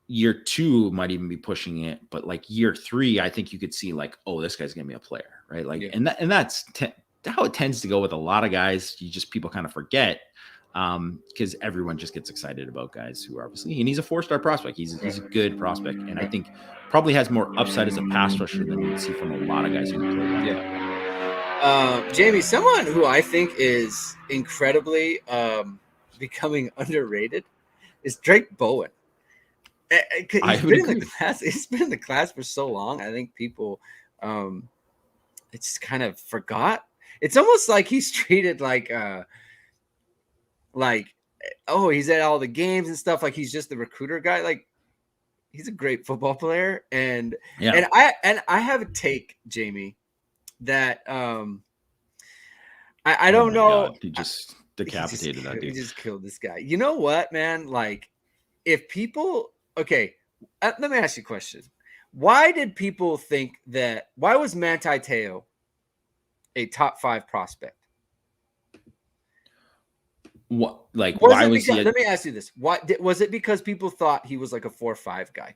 Year 2 might even be pushing it, but like year 3, I think you could see like, oh, this guy's gonna be a player, right? Like, and that's how it tends to go with a lot of guys. People kind of forget because everyone just gets excited about guys who are obviously, and he's a 4-star prospect. He's a good prospect, and I think probably has more upside as a pass rusher than you'd see from a lot of guys who play. Jamie, someone who I think is incredibly becoming underrated is Drake Bowen. He's been in the class for so long. I think people it's kind of forgot. It's almost like he's treated like oh, he's at all the games and stuff, like he's just the recruiter guy. Like, he's a great football player, and I have a take, Jamie, that I don't know. God, he just decapitated that dude. He just killed this guy. You know what, man? Like, if people okay, let me ask you a question. Why did people think that? Why was Manti Te'o a top 5 prospect? What, like, why was he? Let me ask you this: was it because people thought he was like a 4.5 guy?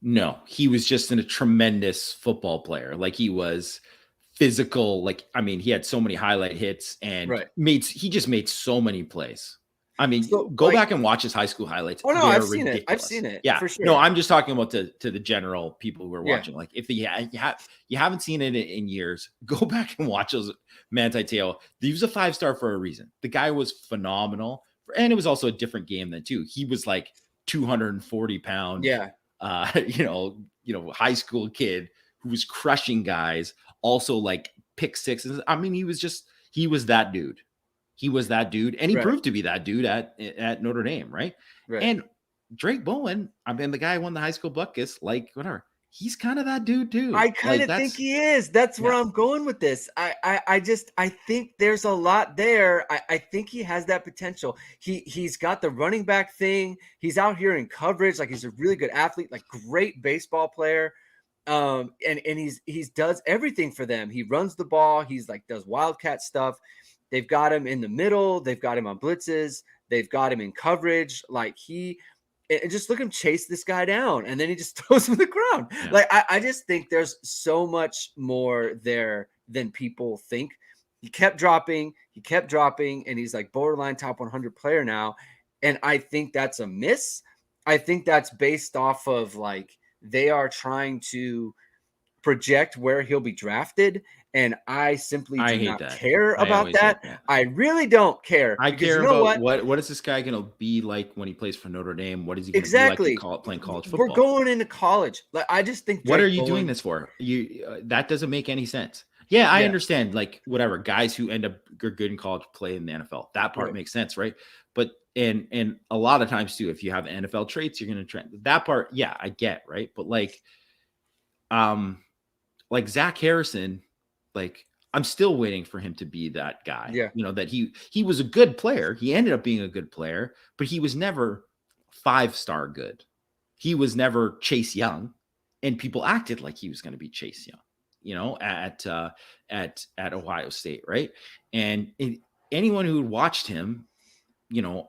No, he was just a tremendous football player. Like, he was physical. Like, I mean, he had so many highlight hits and he just made so many plays. I mean, go back and watch his high school highlights. Oh no, I've seen it. I've seen it. Yeah, for sure. No, I'm just talking about to the general people who are watching. Like, if you haven't seen it in years, go back and watch those Manti Te'o. He was a 5-star for a reason. The guy was phenomenal, and it was also a different game then too. He was like 240 pounds. Yeah. High school kid who was crushing guys. Also like pick sixes. I mean, he was that dude. He was that dude, and he proved to be that dude at Notre Dame, right? And Drake Bowen, I mean, the guy who won the high school buckets, like, whatever. He's kind of that dude too. I kind of think he is. That's where I'm going with this. I think there's a lot there. I think he has that potential. He's got the running back thing. He's out here in coverage. Like, he's a really good athlete, like great baseball player. And he's does everything for them. He runs the ball. He's like does wildcat stuff. They've got him in the middle. They've got him on blitzes. They've got him in coverage. Like, and just look him chase this guy down, and then he just throws him to the ground. Yeah. Like, I just think there's so much more there than people think. He kept dropping, and he's like borderline top 100 player now. And I think that's a miss. I think that's based off of like they are trying to project where he'll be drafted. And I simply do not care about that. I really don't care. I care about what is this guy going to be like when he plays for Notre Dame? What is he going to be like playing college football? We're going into college. Like, I just think. What are you doing this for? That doesn't make any sense. Yeah, I understand. Like, whatever, guys who end up good in college play in the NFL. That part makes sense, right? But and a lot of times too, if you have NFL traits, you're going to trend that part. Yeah, I get, right. But like Zach Harrison. Like, I'm still waiting for him to be that guy. Yeah. That he was a good player. He ended up being a good player, but he was never 5-star good. He was never Chase Young, and people acted like he was going to be Chase Young, at Ohio State, right? And anyone who watched him,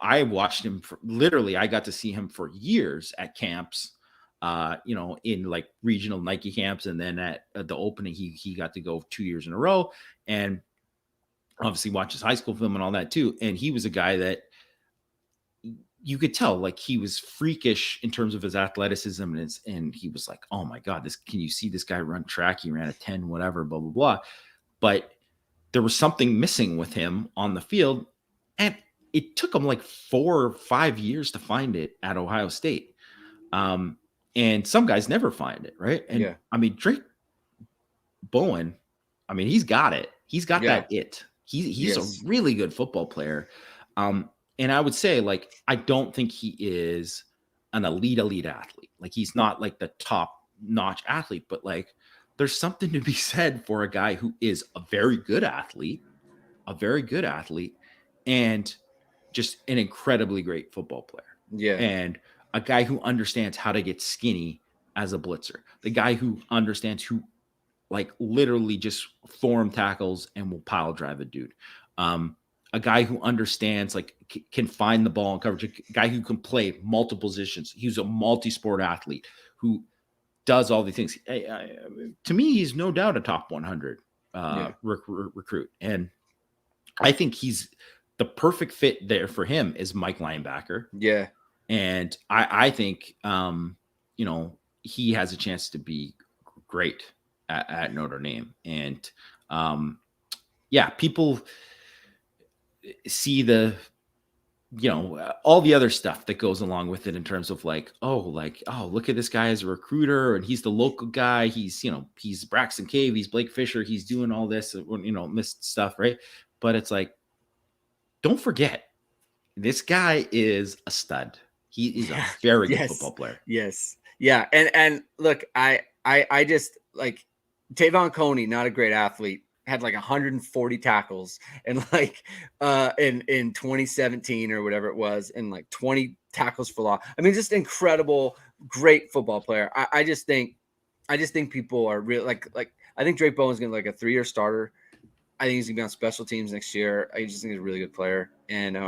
I watched him I got to see him for years at camps, in like regional Nike camps. And then at the opening, he got to go 2 years in a row, and obviously watch his high school film and all that too. And he was a guy that you could tell, like, he was freakish in terms of his athleticism, and he was like, oh my God, can you see this guy run track? He ran a 10, whatever, blah, blah, blah. But there was something missing with him on the field. And it took him like 4 or 5 years to find it at Ohio State. And some guys never find it, right? And Yeah. I mean, Drake Bowen, I mean, he's got it. He's got Yeah. that it. He's Yes. a really good football player. And I would say, like, I don't think he is an elite athlete. Like, he's not like the top-notch athlete, but like, there's something to be said for a guy who is a very good athlete, and just an incredibly great football player. Yeah. And a guy who understands how to get skinny as a blitzer. The guy who understands who, like, literally just form tackles and will pile drive a dude. A guy who understands, like, can find the ball in coverage. A guy who can play multiple positions. He's a multi-sport athlete who does all these things. To me, he's no doubt a top 100 recruit. And I think he's the perfect fit there for him is Mike Linebacker. Yeah. And I think, he has a chance to be great at Notre Dame. And people see all the other stuff that goes along with it in terms of like, look at this guy as a recruiter, and he's the local guy. He's Braxton Cave, he's Blake Fisher, he's doing all this, missed stuff, right? But it's like, don't forget, this guy is a stud. He is a very good football player. Yes. Yeah. And look, I just, like, Tavon Coney, not a great athlete, had like 140 tackles and like in 2017 or whatever it was, and like 20 tackles for loss. I mean, just incredible, great football player. I just think people are real like I think Drake Bowen's gonna like a 3-year starter. I think he's gonna be on special teams next year. I just think he's a really good player, and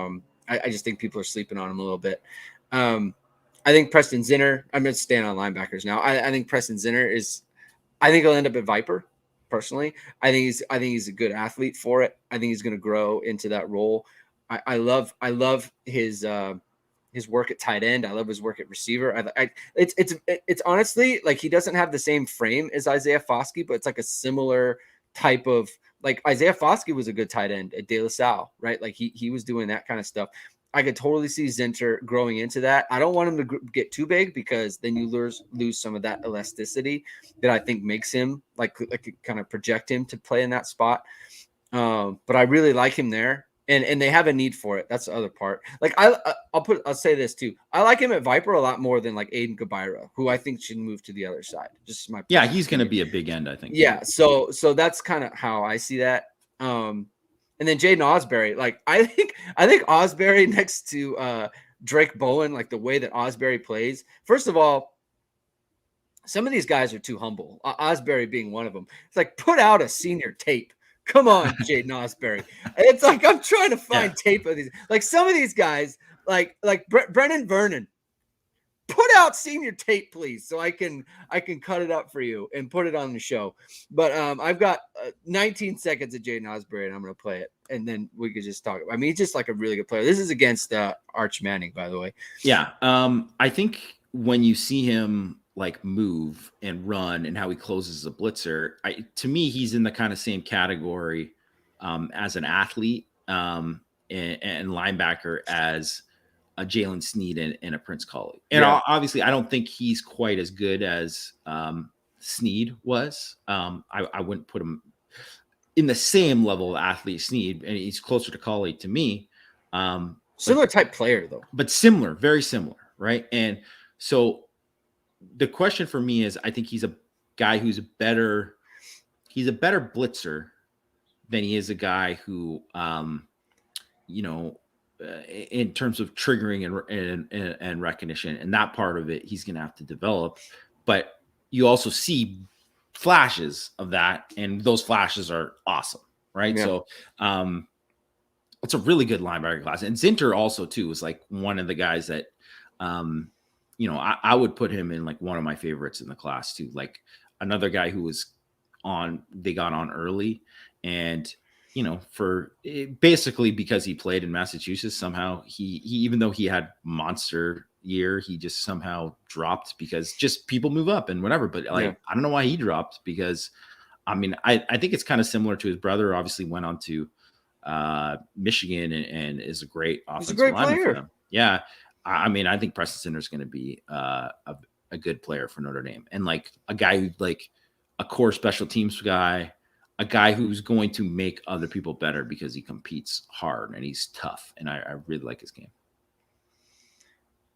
I just think people are sleeping on him a little bit. I think Preston Zinner. I'm gonna stand on linebackers now. I think Preston Zinner is. I think he'll end up at Viper. Personally, I think he's a good athlete for it. I think he's going to grow into that role. I love his work at tight end. I love his work at receiver. It's honestly like he doesn't have the same frame as Isaiah Foskey, but it's like a similar type of, like, Isaiah Foskey was a good tight end at De La Salle, right? Like he was doing that kind of stuff. I could totally see Zinter growing into that. I don't want him to get too big, because then you lose some of that elasticity that I think makes him like kind of project him to play in that spot. But I really like him there, and they have a need for it. That's the other part. Like I'll say this too. I like him at Viper a lot more than like Aiden Kabira, who I think should move to the other side. Just my he's going to be a big end, I think. Yeah. So that's kind of how I see that. And then Jaden Osbury, like I think Osbury next to Drake Bowen, like the way that Osbury plays. First of all, some of these guys are too humble. Osbury being one of them. It's like, put out a senior tape. Come on, Jaden Osbury. It's like I'm trying to find tape of these. Like some of these guys, like Brennan Vernon. Put out senior tape, please, so I can cut it up for you and put it on the show. But I've got 19 seconds of Jaden Osbury, and I'm going to play it, and then we could just talk. I mean, he's just like a really good player. This is against Arch Manning, by the way. Yeah, I think when you see him like move and run and how he closes a blitzer, to me, he's in the kind of same category as an athlete and linebacker as a Jalen Sneed and a Prince Colley. And obviously, I don't think he's quite as good as Sneed was. I wouldn't put him in the same level of athlete Sneed, and he's closer to Colley to me. Similar type player, though. But similar, very similar, right? And so the question for me is, I think he's a guy who's he's a better blitzer than he is a guy who, in terms of triggering and recognition, and that part of it, he's going to have to develop. But you also see flashes of that, and those flashes are awesome, right? Yeah. So it's a really good linebacker class. And Zinter also too was like one of the guys that, I would put him in like one of my favorites in the class too. Like another guy who was they got on early, and for basically because he played in Massachusetts, somehow he even though he had monster year, he just somehow dropped because just people move up and whatever. But like, I don't know why he dropped, because I mean, I think it's kind of similar to his brother. Obviously went on to Michigan and is a great offensive lineman for them. Yeah. I mean, I think Preston Center is going to be a good player for Notre Dame, and like a guy who like a core special teams guy, a guy who's going to make other people better because he competes hard and he's tough. And I really like his game.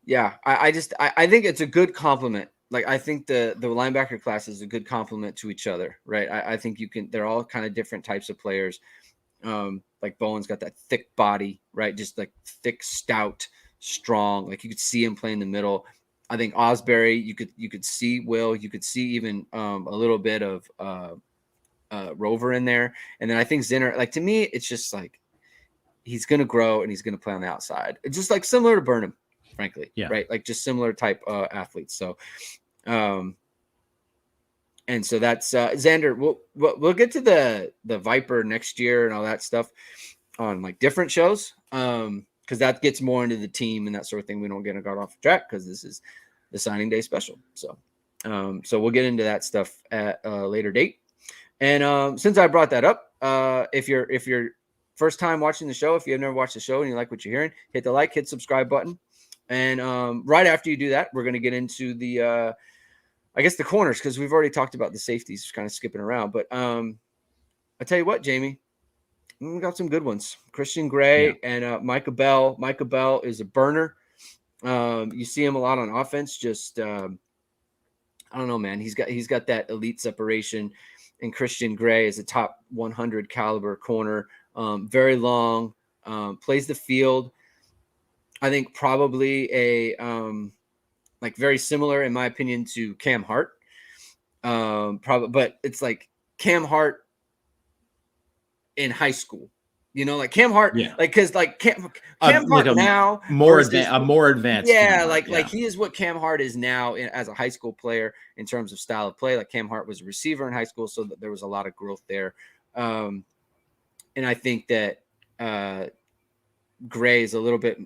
Yeah. I think it's a good compliment. Like, I think the linebacker class is a good compliment to each other, right? I think they're all kind of different types of players. Like Bowen's got that thick body, right? Just like thick, stout, strong. Like you could see him play in the middle. I think Osbury, you could see Will, you could see even a little bit of Rover in there. And then I think Zinner, like to me, it's just like he's gonna grow and he's gonna play on the outside. It's just like similar to Burnham, frankly. Yeah. Right. Like just similar type athletes. So and so that's Xander. We'll get to the Viper next year and all that stuff on like different shows, because that gets more into the team and that sort of thing. We don't get got off track because this is the signing day special. So we'll get into that stuff at a later date. And since I brought that up, if you're first time watching the show, if you've never watched the show and you like what you're hearing, hit the like, hit subscribe button, and right after you do that, we're gonna get into the I guess the corners, because we've already talked about the safeties, kind of skipping around. But I tell you what, Jamie, we got some good ones. Christian Gray and Micah Bell. Micah Bell is a burner. You see him a lot on offense. Just I don't know, man. He's got that elite separation. And Christian Gray is a top 100 caliber corner. Very long. Plays the field. I think probably a like very similar, in my opinion, to Cam Hart. Probably, but it's like Cam Hart in high school. Like Cam Hart, like because like Cam Hart like now more advanced. Yeah, like he is what Cam Hart is now as a high school player in terms of style of play. Like Cam Hart was a receiver in high school, so that there was a lot of growth there. And I think that Gray is a little bit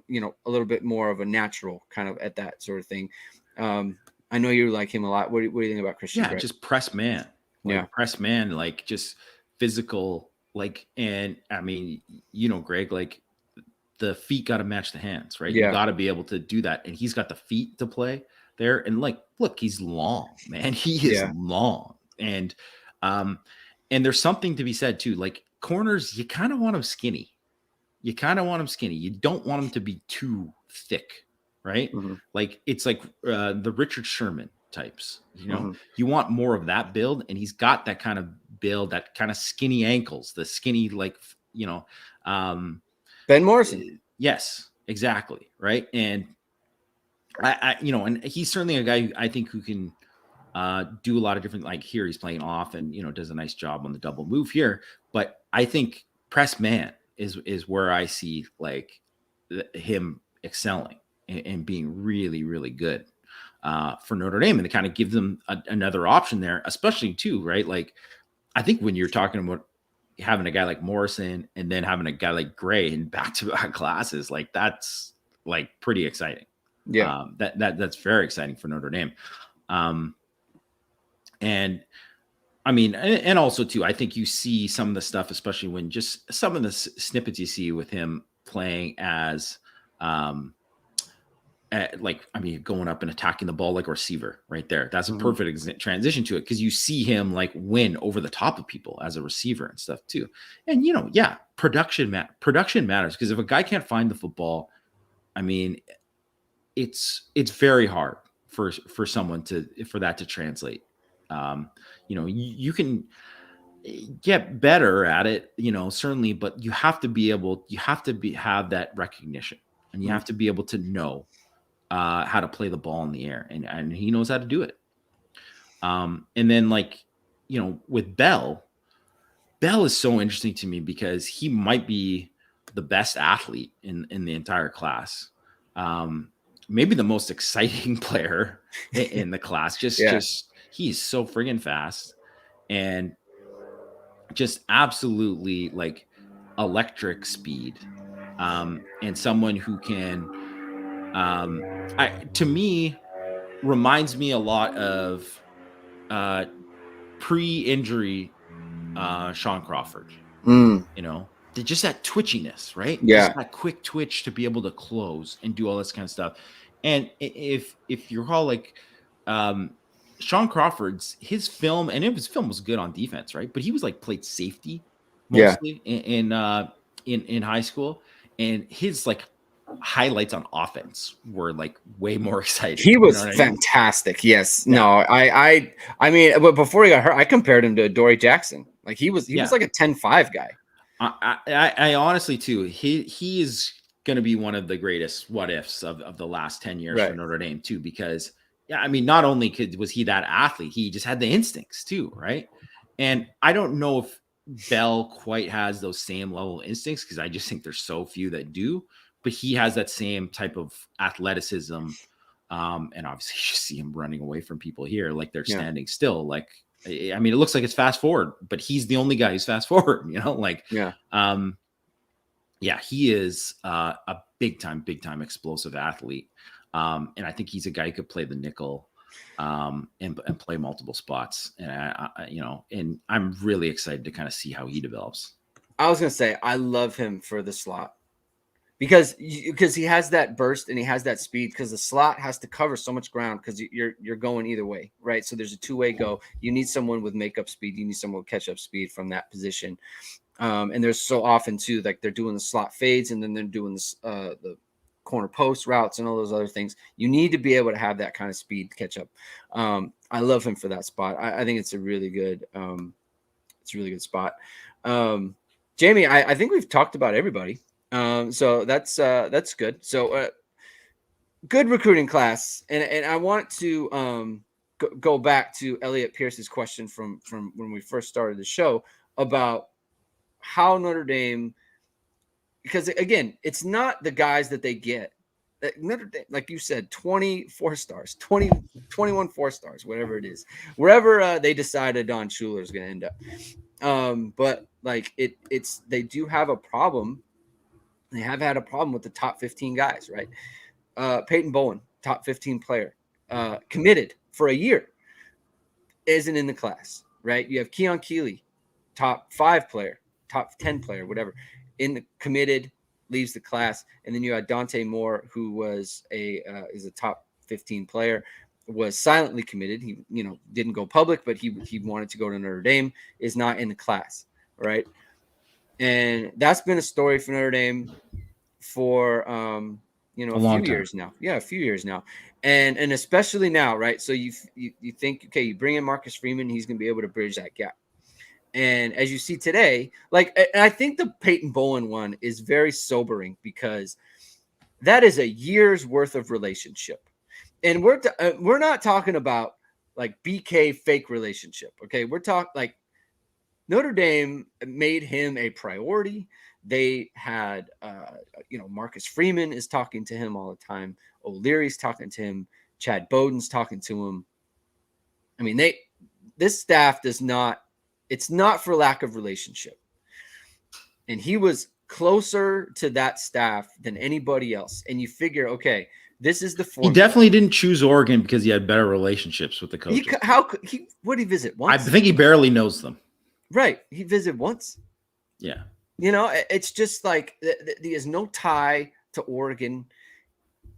more of a natural kind of at that sort of thing. I know you like him a lot. What do you think about Christian Gray? Just press man. Press man, like just physical. Like, and I mean, Greg, like the feet got to match the hands, right? You got to be able to do that. And he's got the feet to play there. And like, look, he's long, man. He is long. And there's something to be said too. Like corners, you kind of want them skinny. You don't want them to be too thick, right? Mm-hmm. Like it's like the Richard Sherman types, mm-hmm. You want more of that build, and he's got that kind of build, that kind of skinny ankles, the skinny, like, Ben Morrison. Yes, exactly. Right. And I and he's certainly a guy who I think who can do a lot of different, like here he's playing off and, does a nice job on the double move here. But I think press man is where I see like him excelling and being really, really good for Notre Dame, and to kind of give them another option there, especially too, right? Like, I think when you're talking about having a guy like Morrison and then having a guy like Gray in back-to-back classes, like that's like pretty exciting. Yeah. That's very exciting for Notre Dame. And I mean, and also too, I think you see some of the stuff, especially when just some of the snippets you see with him playing as, going up and attacking the ball like a receiver right there. That's a perfect transition to it, because you see him like win over the top of people as a receiver and stuff too. And production matters, because if a guy can't find the football, I mean, it's very hard for someone for that to translate. You can get better at it, certainly, but you have to have that recognition, and you have to be able to know how to play the ball in the air, and he knows how to do it. And then with Bell is so interesting to me because he might be the best athlete in the entire class. Maybe the most exciting player in the class. Just he's so friggin' fast and just absolutely electric speed. And someone who can, to me, reminds me a lot of pre-injury Sean Crawford. Just that twitchiness, right? Yeah. Just that quick twitch to be able to close and do all this kind of stuff. And if you recall, Sean Crawford's his film was good on defense, right? But he was played safety mostly in high school, and his highlights on offense were way more exciting. He was fantastic. Yes. Yeah. No, I mean, but before he got hurt, I compared him to Dory Jackson. He was like a 10-5 guy. I honestly too, he is going to be one of the greatest what ifs of the last 10 years for Notre Dame too, because not only was he that athlete, he just had the instincts too. Right. And I don't know if Bell quite has those same level of instincts, because I just think there's so few that do, but he has that same type of athleticism. And obviously you just see him running away from people here. They're standing still. It looks like it's fast forward, but he's the only guy who's fast forward, he is a big time explosive athlete. And I think he's a guy who could play the nickel and play multiple spots. And and I'm really excited to kind of see how he develops. I was going to say, I love him for the slot because he has that burst and he has that speed, because the slot has to cover so much ground because you're going either way, right? So there's a two-way go. You need someone with makeup speed. You need someone with catch-up speed from that position. And there's so often too, they're doing the slot fades and then they're doing the corner post routes and all those other things. You need to be able to have that kind of speed to catch up. I love him for that spot. I think it's a really good spot. Jamie, I think we've talked about everybody. So that's good. So good recruiting class. And I want to go back to Elliot Pierce's question from when we first started the show about how Notre Dame, because again, it's not the guys that they get. Notre Dame, like you said, 24 stars, 21 4-stars, whatever it is, wherever they decided Don Schuler is going to end up. But they do have a problem. They have had a problem with the top 15 guys, right? Peyton Bowen, top 15 player, committed for a year, isn't in the class, right? You have Keon Keeley, top 5 player, top 10 player, whatever, committed, leaves the class. And then you had Dante Moore, who was is a top 15 player, was silently committed. He, didn't go public, but he wanted to go to Notre Dame, is not in the class, right? And that's been a story for Notre Dame for a few years now. Yeah, a few years now. And especially now, right? So you think, okay, you bring in Marcus Freeman, he's going to be able to bridge that gap. And as you see today, and I think the Peyton Bowen one is very sobering, because that is a year's worth of relationship. And we're not talking about BK fake relationship. Okay. We're talking Notre Dame made him a priority. They had, Marcus Freeman is talking to him all the time. O'Leary's talking to him. Chad Bowden's talking to him. I mean, this staff does not, it's not for lack of relationship. And he was closer to that staff than anybody else. And you figure, okay, this is the formula. He definitely didn't choose Oregon because he had better relationships with the coaches. Would he visit once? I think he barely knows them. Right. He visited once. Yeah. It's just he has no tie to Oregon.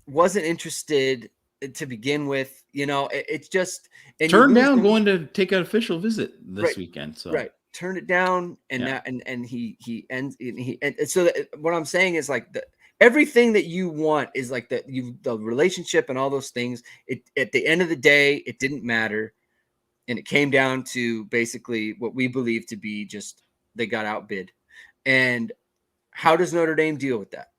Wasn't interested to begin with. It's just turned down going to take an official visit this weekend. So turned it down, and he ends. And so what I'm saying is everything that you want is the relationship and all those things. At the end of the day, it didn't matter. and it came down to basically what we believe to be just they got outbid. And how does Notre Dame deal with that?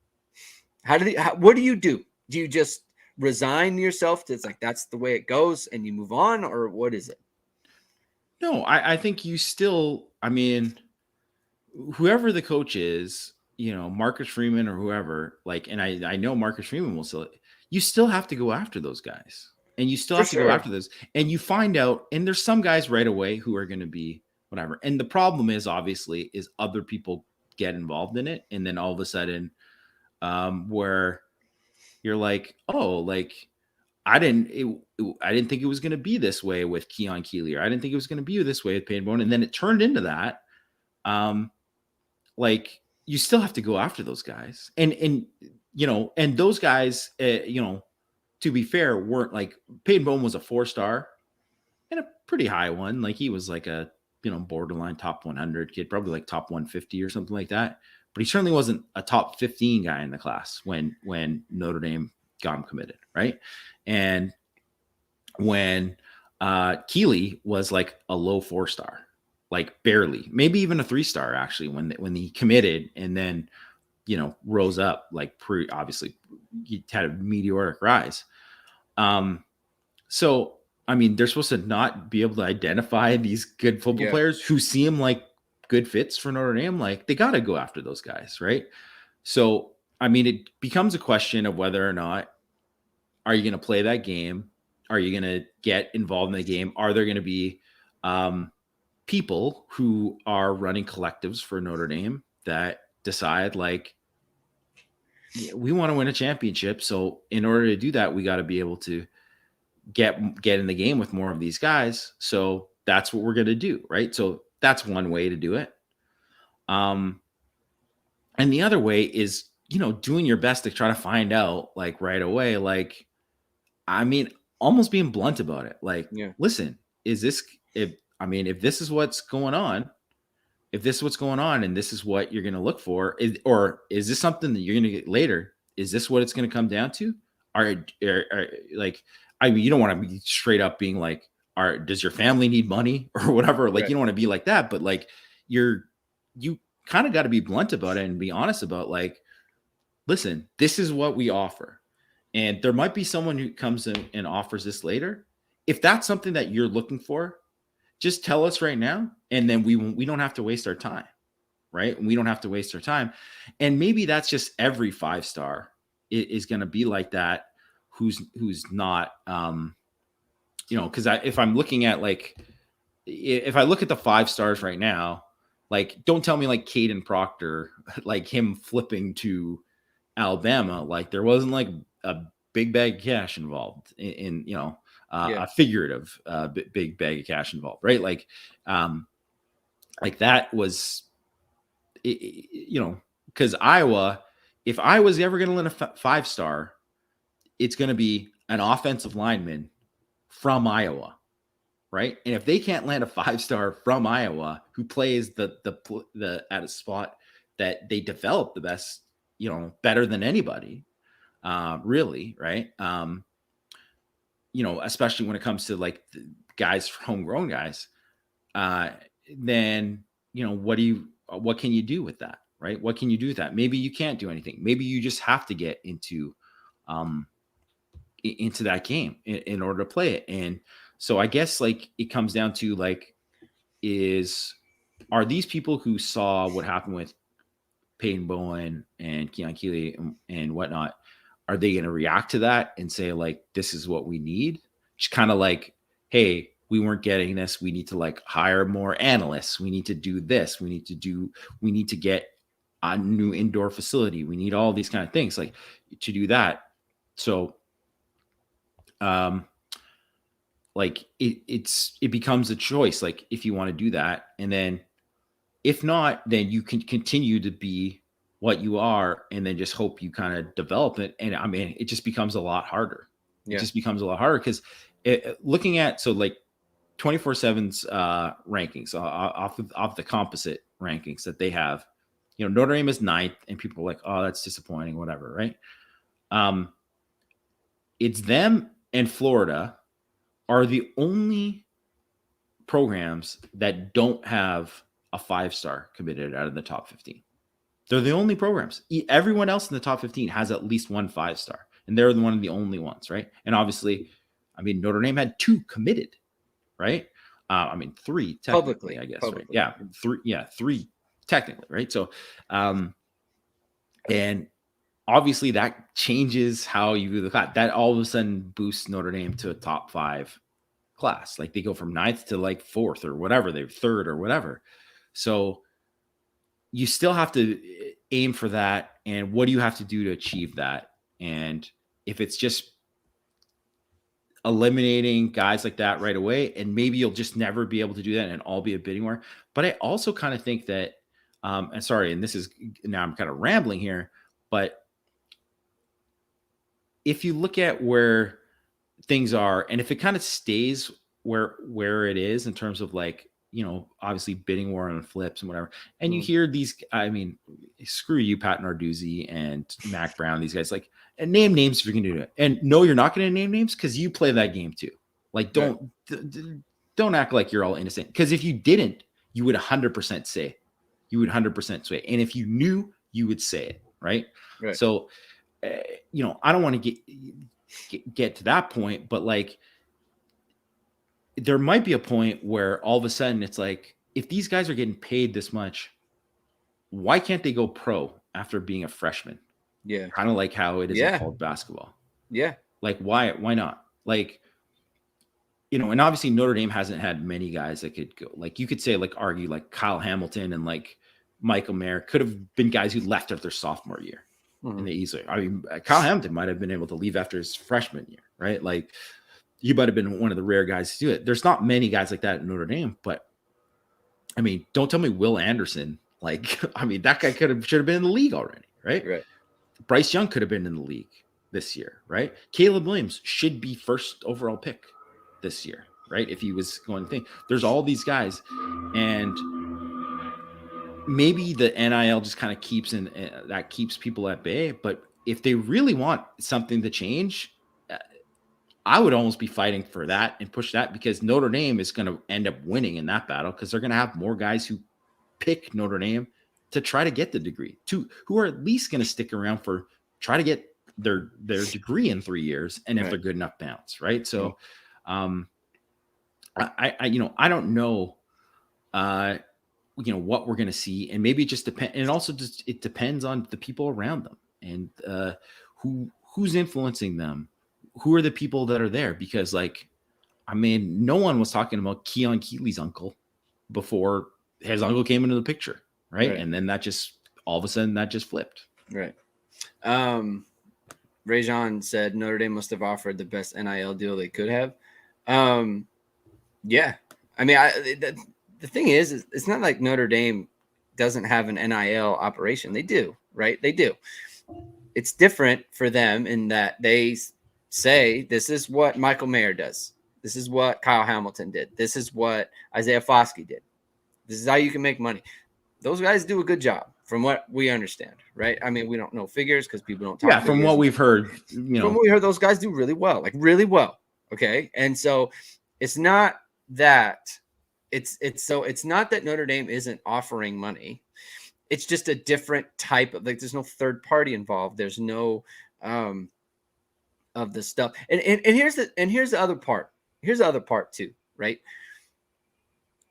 What do you do? Do you just resign yourself to it's like that's the way it goes and you move on, or what is it? No, I think you still, I mean, whoever the coach is, Marcus Freeman or whoever, like, and I know Marcus Freeman will still, you still have to go after those guys. And you still For have to go sure. after those. And you find out, and there's some guys right away who are going to be whatever. And the problem is obviously is other people get involved in it. And then all of a sudden, where you're like, oh, like I didn't think it was going to be this way with Keon Keeley, or I didn't think it was going to be this way with Peyton Bowen. And then it turned into that. Like you still have to go after those guys. And those guys, to be fair, weren't like Peyton Bowen was a 4-star and a pretty high one. Like he was like a, borderline top 100 kid, probably like top 150 or something like that. But he certainly wasn't a top 15 guy in the class when Notre Dame got him committed. Right. And when Keeley was like a low 4-star, like barely, maybe even a 3-star actually when he committed and then, rose up like obviously he had a meteoric rise. So, I mean, they're supposed to not be able to identify these good football players who seem like good fits for Notre Dame. Like they got to go after those guys. Right. So, I mean, it becomes a question of whether or not are you going to play that game? Are you going to get involved in the game? Are there going to be people who are running collectives for Notre Dame that decide like, we want to win a championship. So in order to do that, we got to be able to get in the game with more of these guys. So that's what we're going to do. Right. So that's one way to do it. And the other way is, doing your best to try to find out like right away, like, I mean, almost being blunt about it. Like, listen, if this is what's going on, and this is what you're going to look for, or is this something that you're going to get later? Is this what it's going to come down to? Like, I mean, you don't want to be straight up being like, does your family need money or whatever? Like, you don't want to be like that, but like you kind of got to be blunt about it and be honest about like, listen, this is what we offer. And there might be someone who comes in and offers this later. If that's something that you're looking for, just tell us right now. And then we don't have to waste our time. Right. We don't have to waste our time. And maybe that's just every 5-star is going to be like that. Who's not, because if I'm looking at like, if I look at the 5 stars right now, like, don't tell me like Caden Proctor, like him flipping to Alabama, like there wasn't like a big bag of cash involved in a figurative big bag of cash involved, right? Like that was, because Iowa, if I was ever going to land a 5-star, it's going to be an offensive lineman from Iowa, right? And if they can't land a 5-star from Iowa who plays the at a spot that they develop the best, better than anybody, really, right? Especially when it comes to like the guys, homegrown guys, then, what can you do with that? Right? What can you do with that? Maybe you can't do anything. Maybe you just have to get into that game in order to play it. And so I guess like it comes down to like, are these people who saw what happened with Peyton Bowen and Keon Keeley and whatnot, are they going to react to that and say like, this is what we need? Just kind of like, hey, we weren't getting this. We need to like hire more analysts. We need to do this. We need to get a new indoor facility. We need all these kind of things like to do that. So, like it becomes a choice. Like if you want to do that, and then if not, then you can continue to be what you are and then just hope you kind of develop it. And I mean, it just becomes a lot harder. It just becomes a lot harder because looking at, so like 24/7's rankings off the composite rankings that they have, Notre Dame is 9th and people are like, oh, that's disappointing, whatever. Right. It's them and Florida are the only programs that don't have a 5-star committed out of the top 15. They're the only programs. Everyone else in the top 15 has at least one 5-star, and they're one of the only ones, right? And obviously, I mean, Notre Dame had 2 committed, right? 3 technically, Publicly, I guess, publicly. right? Yeah, 3 technically, right? So, and obviously that changes how you view the class. That all of a sudden boosts Notre Dame to a top 5 class. Like they go from 9th to like 4th or whatever, they're 3rd or whatever. So you still have to aim for that. And what do you have to do to achieve that? And if it's just eliminating guys like that right away, and maybe you'll just never be able to do that and all be a bidding war. But I also kind of think that, and sorry, and this is now I'm kind of rambling here, but if you look at where things are, and if it kind of stays where it is in terms of like, you know, obviously bidding war on flips and whatever, and you hear these, I mean, screw you, Pat Narduzzi and Mac Brown, these guys, like, and name names if you're going to do it. And no, you're not going to name names because you play that game too. Like, don't act like you're all innocent. Because if you didn't, you would 100% say, and if you knew, you would say it, right? So, you know, I don't want to get to that point, but like, there might be a point where all of a sudden it's like, if these guys are getting paid this much, why can't they go pro after being a freshman? Yeah. Kind of like how it is in college basketball. Yeah. Like, why not? Like, you know, and obviously Notre Dame hasn't had many guys that could go. Like, you could say, like, argue like Kyle Hamilton and like Michael Mayer could have been guys who left after their sophomore year. And they easily, I mean, Kyle Hamilton might have been able to leave after his freshman year, right? Like, you might have been one of the rare guys to do it. There's not many guys like that at Notre Dame, but I mean, don't tell me Will Anderson. Like, I mean, that guy should have been in the league already, right? Bryce Young could have been in the league this year, right? Caleb Williams should be first overall pick this year, right? If he was going to think, there's all these guys, and maybe the NIL just kind of keeps that keeps people at bay. But if they really want something to change, I would almost be fighting for that and push that, because Notre Dame is going to end up winning in that battle, because they're going to have more guys who pick Notre Dame to try to get the degree, who are at least going to stick around for try to get their degree in 3 years, and if they're good enough, bounce, right? So, I I don't know, you know, what we're going to see, and maybe it just depends, and also just it depends on the people around them and who's influencing them. Who are the people that are there? Because, like, I mean, no one was talking about Keon Keeley's uncle before his uncle came into the picture, right? And then that just all of a sudden that just flipped. Right. Rajon said Notre Dame must have offered the best NIL deal they could have. Yeah. I mean, the thing is it's not like Notre Dame doesn't have an NIL operation. They do, right? They do. It's different for them in that they say, this is what Michael Mayer does. This is what Kyle Hamilton did. This is what Isaiah Foskey did. This is how you can make money. Those guys do a good job from what we understand, right? I mean, we don't know figures because people don't talk. Yeah, from what we've heard, you know. From what we heard, those guys do really well, like really well. Okay. And so it's not that it's not that Notre Dame isn't offering money. It's just a different type of, like, there's no third party involved. There's no of the stuff. And here's the other part. Here's the other part too, right?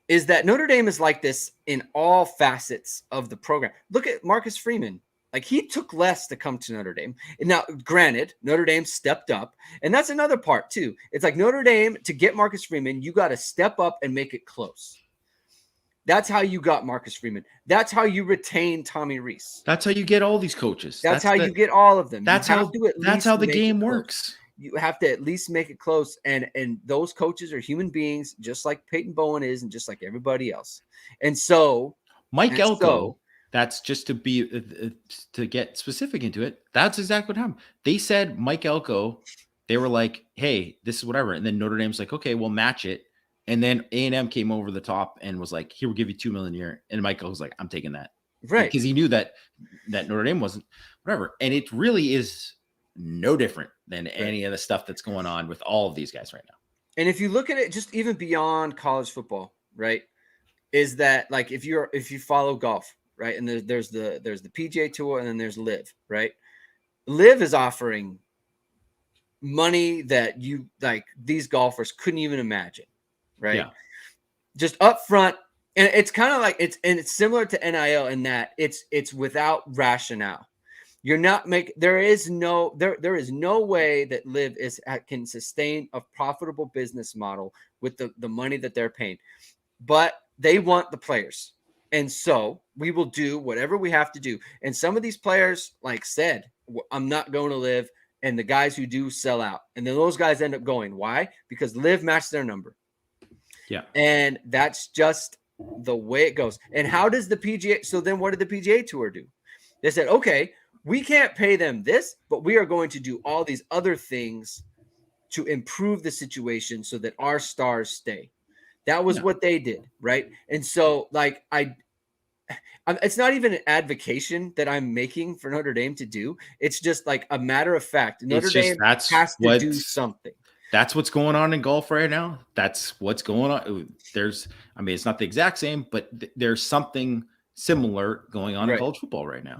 Is that Notre Dame is like this in all facets of the program. Look at Marcus Freeman. Like, he took less to come to Notre Dame. And now, granted, Notre Dame stepped up. And that's another part too. It's like Notre Dame, to get Marcus Freeman, you got to step up and make it close. That's how you got Marcus Freeman. That's how you retain Tommy Rees. That's how you get all these coaches. That's how you get all of them. That's how the game works. You have to at least make it close. And those coaches are human beings, just like Peyton Bowen is, and just like everybody else. And so Mike Elko, that's just to get specific into it. That's exactly what happened. They said Mike Elko, they were like, hey, this is whatever. And then Notre Dame's like, okay, we'll match it. And then A&M came over the top and was like, here, we'll give you $2 million a year. And Mike Elko was like, I'm taking that. Right. Because he knew that Notre Dame wasn't whatever. And it really is no different than any of the stuff that's going on with all of these guys right now. And if you look at it just even beyond college football, right, is that like if you follow golf, right, and there's the PGA Tour and then there's Live, right? Live is offering money that you like these golfers couldn't even imagine, right? Yeah. Just up front. And it's kind of like it's similar to NIL in that it's without rationale. You're not there is no way that Live can sustain a profitable business model with the money that they're paying. But they want the players. And so we will do whatever we have to do. And some of these players, like said, I'm not going to Live. And the guys who do sell out. And then those guys end up going. Why? Because Live matched their number. Yeah. And that's just the way it goes. And how does the PGA? So then what did the PGA Tour do? They said, okay, we can't pay them this, but we are going to do all these other things to improve the situation so that our stars stay. That was what they did, right? And so, like, it's not even an advocation that I'm making for Notre Dame to do. It's just like a matter of fact. Notre Dame has to do something. That's what's going on in golf right now. That's what's going on. It's not the exact same, but there's something similar going on in college football right now.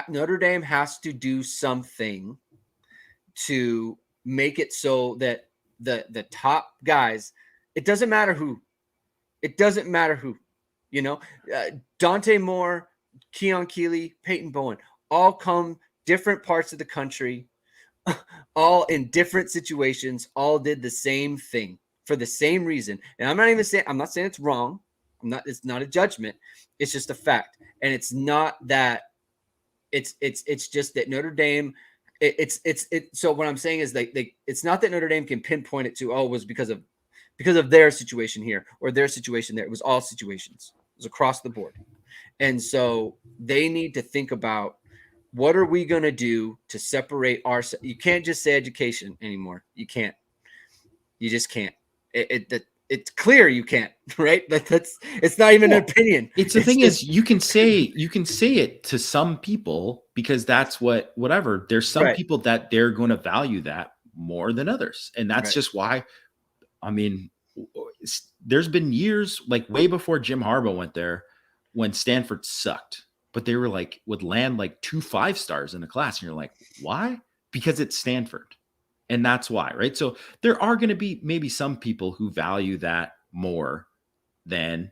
Notre Dame has to do something to make it so that the top guys, it doesn't matter who, Dante Moore, Keon Keeley, Peyton Bowen, all come different parts of the country, all in different situations, all did the same thing for the same reason. And I'm not saying it's wrong. It's not a judgment. It's just a fact. And it's not that it's just that Notre Dame, so what I'm saying is it's not that Notre Dame can pinpoint it to, it was because of their situation here or their situation there. It was all situations. It was across the board. And so they need to think about, what are we going to do to separate you can't just say education anymore. You can't. You just can't. It's clear you can't, right? It's not even an opinion. It's the thing is you can say it to some people because that's whatever. There's some people that they're going to value that more than others. And that's just why, there's been years, like way before Jim Harbaugh went there, when Stanford sucked. But they were would land 2 5-stars in a class. And you're like, why? Because it's Stanford. And that's why, right? So there are going to be maybe some people who value that more than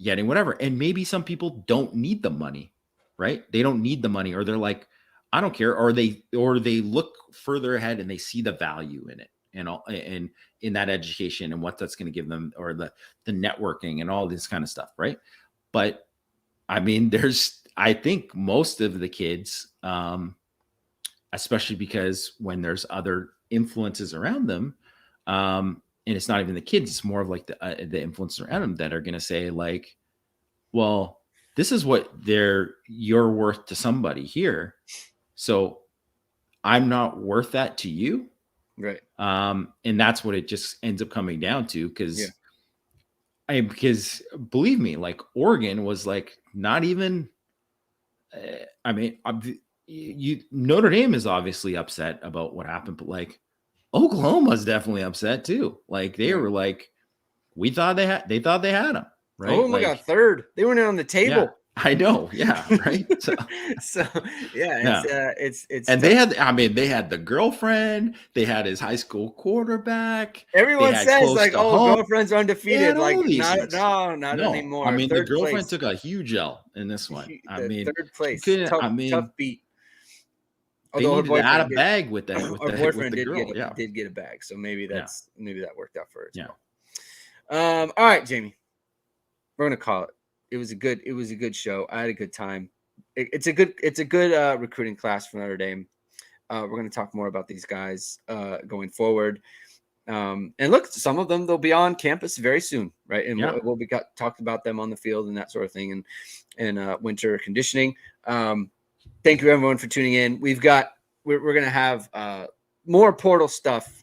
getting whatever. And maybe some people don't need the money, right? They don't need the money, or they're like, I don't care. Or they look further ahead and they see the value in it and in that education and what that's going to give them, or the networking and all this kind of stuff, right? But I think most of the kids, especially because when there's other influences around them, and it's not even the kids, it's more of the influences around them that are going to say well, this is what you're worth to somebody here. So I'm not worth that to you. Right. And that's what it just ends up coming down to. Because believe me, Oregon was not even, Notre Dame is obviously upset about what happened, but Oklahoma's definitely upset too. They were we thought they had them, right? Oklahoma got third. They weren't on the table. Yeah, I know. Yeah. Right. So it's and tough. They had the girlfriend, they had his high school quarterback. Everyone says girlfriend's undefeated. Not anymore. The girlfriend took a huge L in this one. Third place. Tough beat. Although they needed to add a bag with that. Her boyfriend did get a bag, so maybe that worked out for her. Yeah. Well. All right, Jamie. We're gonna call it. It was a good show. I had a good time. It's a good recruiting class for Notre Dame. We're going to talk more about these guys going forward. And look, some of them, they'll be on campus very soon, right? And we'll be talked about them on the field and that sort of thing, and winter conditioning. Thank you everyone for tuning in. We're going to have more portal stuff,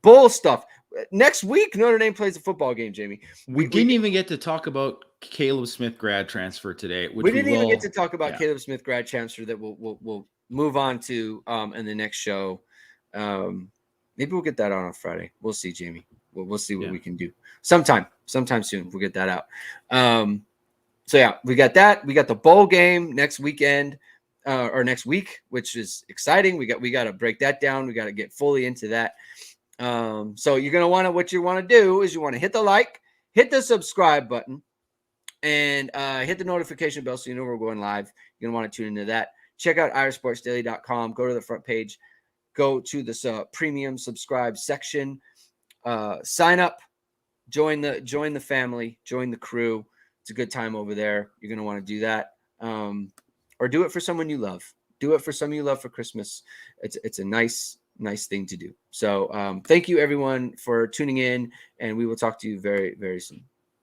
bowl stuff. Next week, Notre Dame plays a football game, Jamie. We didn't even get to talk about Caleb Smith grad transfer today. We didn't even get to talk about Caleb Smith grad transfer that we'll move on to in the next show. Maybe we'll get that on Friday. We'll see, Jamie. We'll see what we can do. Sometime soon we'll get that out. So yeah, we got that. We got the bowl game next weekend or next week, which is exciting. We got to break that down. We got to get fully into that. So you're going to what you want to do is you want to hit the like, hit the subscribe button, and hit the notification bell so you know we're going live. You're going to want to tune into that. Check out irishsportsdaily.com. Go to the front page. Go to the premium subscribe section. Sign up. Join the family. Join the crew. It's a good time over there. You're going to want to do that. Or do it for someone you love. Do it for someone you love for Christmas. It's a nice thing to do. So thank you, everyone, for tuning in, and we will talk to you very, very soon.